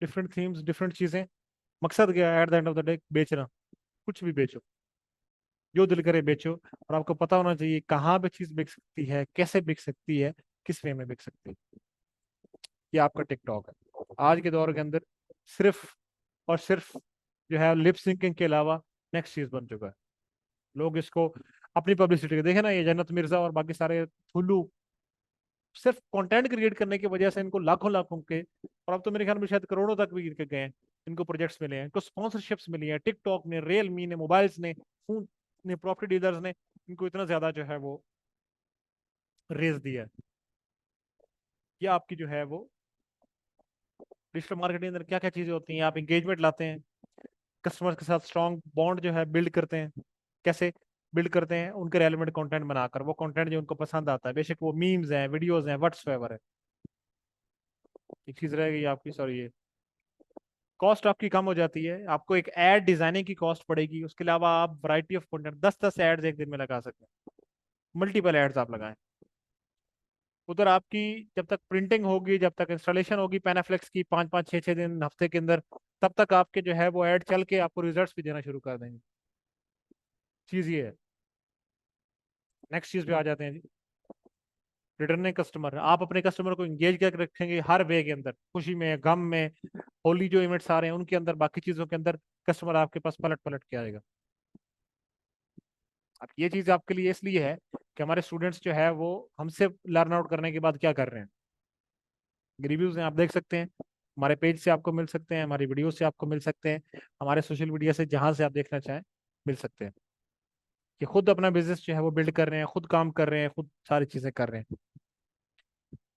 different themes, different चीजें, मकसद क्या है eight the end of the day? बेचना। कुछ भी बेचो, जो दिल करे बेचो, और आपको पता होना चाहिए कहाँ पे चीज बिक सकती है, कैसे बिक सकती है, किस वे में बिक सकती है। ये आपका टिकटॉक है आज के दौर के अंदर, सिर्फ और सिर्फ जो है लिप सिंकिंग के अलावा नेक्स्ट चीज बन चुका है। लोग इसको अपनी पब्लिसिटी के देखे ना, ये जन्नत मिर्जा और बाकी सारे फुल्लू, सिर्फ कंटेंट क्रिएट करने की वजह से इनको लाखों लाखों के, और अब तो मेरे ख्याल में शायद करोड़ों तक भी गिर के गए हैं, इनको प्रोजेक्ट्स मिले हैं, इनको स्पॉन्सरशिप्स मिली हैं, टिकटॉक ने, रियलमी ने, मोबाइल्स ने, फोन ने, प्रॉपर्टी डीलर्स ने इनको इतना ज्यादा जो है वो रेज दिया है। ये आपकी जो है वो डिजिटल मार्केटिंग अंदर क्या क्या चीजें होती हैं, आप इंगेजमेंट लाते हैं, कस्टमर के साथ स्ट्रॉन्ग बॉन्ड जो है बिल्ड करते हैं। कैसे? बिल्ड करते हैं उनके रेलेवेंट कंटेंट बनाकर, वो कंटेंट जो उनको पसंद आता है, बेशक वो मीम्स हैं, वीडियोस हैं, व्हाट्सएवर है। एक चीज रह गई आपकी, सॉरी, ये कॉस्ट आपकी कम हो जाती है। आपको एक एड डिजाइनिंग की कॉस्ट पड़ेगी, उसके अलावा आप वैरायटी ऑफ कंटेंट 10-10 एड्स एक दिन में लगा सकते हैं, मल्टीपल एड्स आप लगाएं। उधर आपकी जब तक प्रिंटिंग होगी, जब तक इंस्टॉलेशन होगी पैनाफ्लेक्स की 5-5 6-6 दिन हफ्ते के अंदर, तब तक आपके जो है वो ऐड चल के आपको रिजल्ट्स भी देना शुरू कर देंगे। चीज़ ये है। नेक्स्ट चीज़ पे आ जाते हैं जी, रिटर्निंग कस्टमर। आप अपने कस्टमर को इंगेज करके रखेंगे हर वे के अंदर, खुशी में, गम में, होली जो इवेंट्स आ रहे हैं उनके अंदर, बाकी चीज़ों के अंदर कस्टमर आपके पास पलट पलट के आएगा। अब ये चीज़ आपके लिए इसलिए है कि हमारे स्टूडेंट्स जो है वो हमसे लर्न आउट करने के बाद क्या कर रहे हैं। रिव्यूज हैं, आप देख सकते हैं, हमारे पेज से आपको मिल सकते हैं, हमारी वीडियो से आपको मिल सकते हैं, हमारे सोशल मीडिया से जहां से आप देखना चाहें मिल सकते हैं कि खुद अपना बिजनेस जो है वो बिल्ड कर रहे हैं, खुद काम कर रहे हैं, खुद सारी चीजें कर रहे हैं।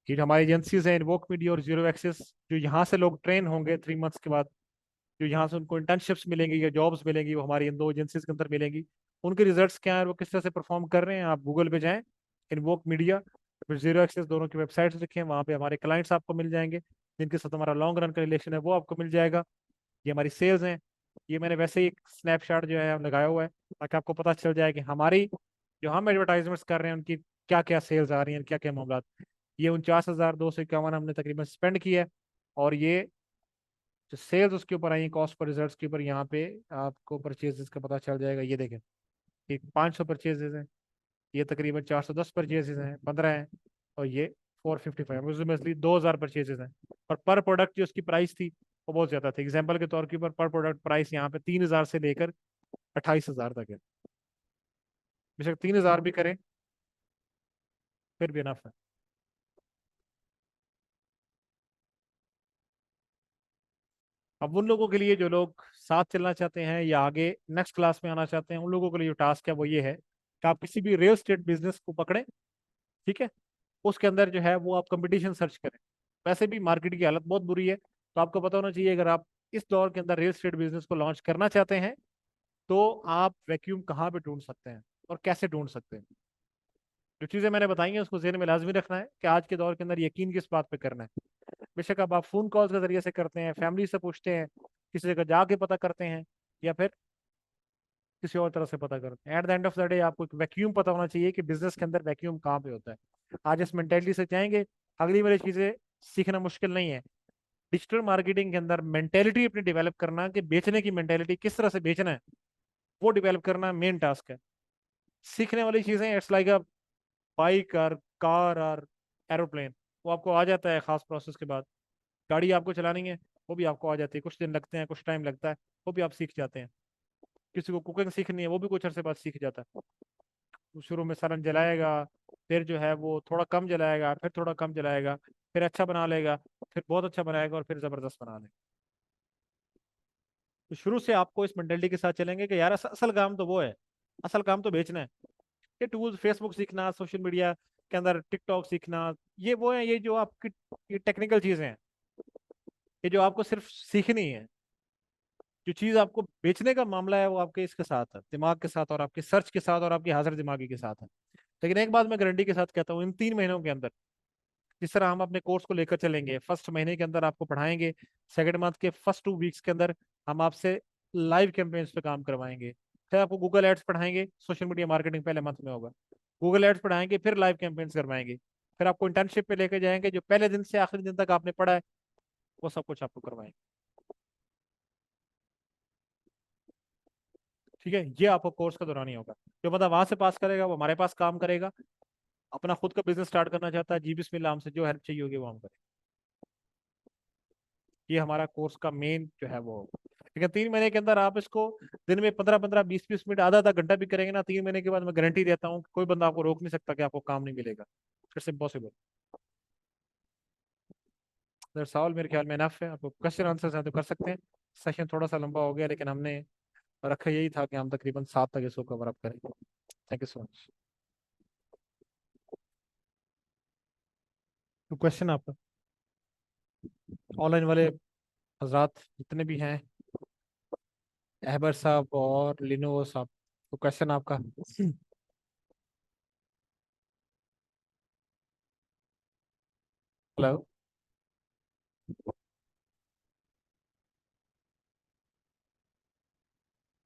ये जो हमारी एजेंसीज हैं इन्वोक मीडिया और जीरो एक्सेस, जो यहाँ से लोग ट्रेन होंगे 3 मंथ्स के बाद, जो यहाँ से उनको इंटर्नशिप्स मिलेंगी या जॉब्स मिलेंगी, वो हमारी इन दो एजेंसीज के अंदर मिलेंगी। उनके रिजल्ट्स क्या है, वो किस तरह से परफॉर्म कर रहे हैं, आप गूगल पे जाएं, इन्वोक मीडिया फिर जीरो एक्सेस, दोनों की वेबसाइट्स लिखें, वहाँ पे हमारे क्लाइंट्स आपको मिल जाएंगे जिनके साथ हमारा लॉन्ग रन का रिलेशन है, वो आपको मिल जाएगा। ये हमारी सेल्स हैं। ये मैंने वैसे ही एक स्नैपशॉट जो है लगाया हुआ है ताकि आपको पता चल जाए कि हमारी जो हम एडवर्टाइजमेंट्स कर रहे हैं उनकी क्या क्या सेल्स आ रही हैं, क्या क्या मामला। ये 49,251 हमने तकरीबन स्पेंड किया है। और ये जो सेल्स उसके ऊपर आई, कॉस्ट पर रिजल्ट्स के ऊपर, यहाँ पे आपको परचेजेस का पता चल जाएगा। ये देखें, ये 500 परचेजेस हैं, ये तकरीबन 410 परचेजेस हैं, 15 हैं, और ये 455, 2000 परचेजेस हैं। और पर प्रोडक्ट जो उसकी प्राइस थी वो बहुत ज़्यादा थी। एग्जाम्पल के तौर के ऊपर पर प्रोडक्ट प्राइस यहाँ पे 3000 से लेकर 28,000 तक है। बेशक 3000 भी करें फिर भी इनफ है। अब उन लोगों के लिए जो लोग साथ चलना चाहते हैं या आगे नेक्स्ट क्लास में आना चाहते हैं, उन लोगों के लिए जो टास्क है वो ये है कि आप किसी भी रियल स्टेट बिजनेस को पकड़ें, ठीक है, उसके अंदर जो है वो आप कंपटीशन सर्च करें। वैसे भी मार्केट की हालत बहुत बुरी है, तो आपको पता होना चाहिए अगर आप इस दौर के अंदर रियल स्टेट बिजनेस को लॉन्च करना चाहते हैं तो आप वैक्यूम कहाँ पे ढूंढ सकते हैं और कैसे ढूंढ सकते हैं। जो चीज़ें मैंने बताई हैं उसको ज़हन में लाजमी रखना है कि आज के दौर के अंदर यकीन किस बात पे करना है। बेशक अब आप फ़ोन कॉल्स के जरिए से करते हैं, फैमिली से पूछते हैं, किसी जगह जाके पता करते हैं, या फिर किसी और तरह से पता करते हैं, eight the end of the day आपको एक वैक्यूम पता होना चाहिए कि बिजनेस के अंदर वैक्यूम कहाँ पे होता है। आज इस मेंटेलिटी से जाएंगे, अगली वाली चीज़ें सीखना मुश्किल नहीं है। डिजिटल मार्केटिंग के अंदर मेंटेलिटी अपनी डेवलप करना, कि बेचने की मेंटेलिटी किस तरह से बेचना है, वो डेवलप करना मेन टास्क है। सीखने वाली चीज़ें इट्स लाइक अ बाइक और कार और एरोप्लेन, वो आपको आ जाता है खास प्रोसेस के बाद। गाड़ी आपको चलानी है, वो भी आपको आ जाती है, कुछ दिन लगते हैं, कुछ टाइम लगता है, वो भी आप सीख जाते हैं। किसी को कुकिंग सीखनी है, वो भी कुछ अरसे बाद सीख जाता है। वो शुरू में सलन जलाएगा, फिर जो है वो थोड़ा कम जलाएगा, फिर थोड़ा कम जलाएगा, फिर अच्छा बना लेगा, फिर बहुत अच्छा बनाएगा, और फिर ज़बरदस्त बना लेगा। तो शुरू से आपको इस मेंटेलिटी के साथ चलेंगे कि यार असल काम तो वो है, असल काम तो बेचना है। ये टूल्स, फेसबुक सीखना, सोशल मीडिया के अंदर टिकटॉक सीखना, ये वो है, ये जो आपकी ये टेक्निकल चीज़ें हैं, ये जो आपको सिर्फ सीखनी है। जो चीज़ आपको बेचने का मामला है वो आपके इसके साथ है, दिमाग के साथ, और आपके सर्च के साथ, और आपकी हाजिर दिमागी के साथ है। लेकिन एक बात मैं गारंटी के साथ कहता हूँ, इन 3 महीनों के अंदर जिस तरह हम अपने कोर्स को लेकर चलेंगे, फर्स्ट महीने के अंदर आपको पढ़ाएंगे, सेकंड मंथ के फर्स्ट 2 वीक्स के अंदर हम आपसे लाइव कैंपेन्स पे काम करवाएंगे, फिर आपको गूगल एड्स पढ़ाएंगे, सोशल मीडिया मार्केटिंग पहले मंथ में होगा, गूगल एड्स पढ़ाएंगे, फिर लाइव कैंपेन्स करवाएंगे, फिर आपको इंटर्नशिप पे लेके जाएंगे, जो पहले दिन से आखिरी दिन तक आपने पढ़ा है वो सब कुछ आपको करवाएंगे। ठीक है, ये आपको कोर्स का दौरान ही होगा। जो बंदा वहां से पास करेगा वो हमारे पास काम करेगा, अपना खुद का बिजनेस स्टार्ट करना चाहता है, जी बिस्मिल्लाह, हमसे जो हेल्प चाहिए होगी वो हम करें। ये हमारा कोर्स का मेन जो है वो होगा। लेकिन 3 महीने के अंदर आप इसको दिन में 15-15, 20-20 मिनट, आधा आधा घंटा भी करेंगे ना, 3 महीने के बाद मैं गारंटी देता हूँ कि कोई बंदा आपको रोक नहीं सकता कि आपको काम नहीं मिलेगा। It's impossible. सवाल मेरे ख्याल में इनफ है, आपको क्वेश्चन आंसर हैं तो कर सकते हैं। सेशन थोड़ा सा लंबा हो गया, लेकिन हमने रखा यही था कि हम तकरीबन 7 तक इसको कवर अप करेंगे। Thank you so much. तो क्वेश्चन आपका, ऑनलाइन वाले हजरात जितने भी हैं, अहबर साहब और लिनोवो साहब, तो क्वेश्चन आपका। हेलो।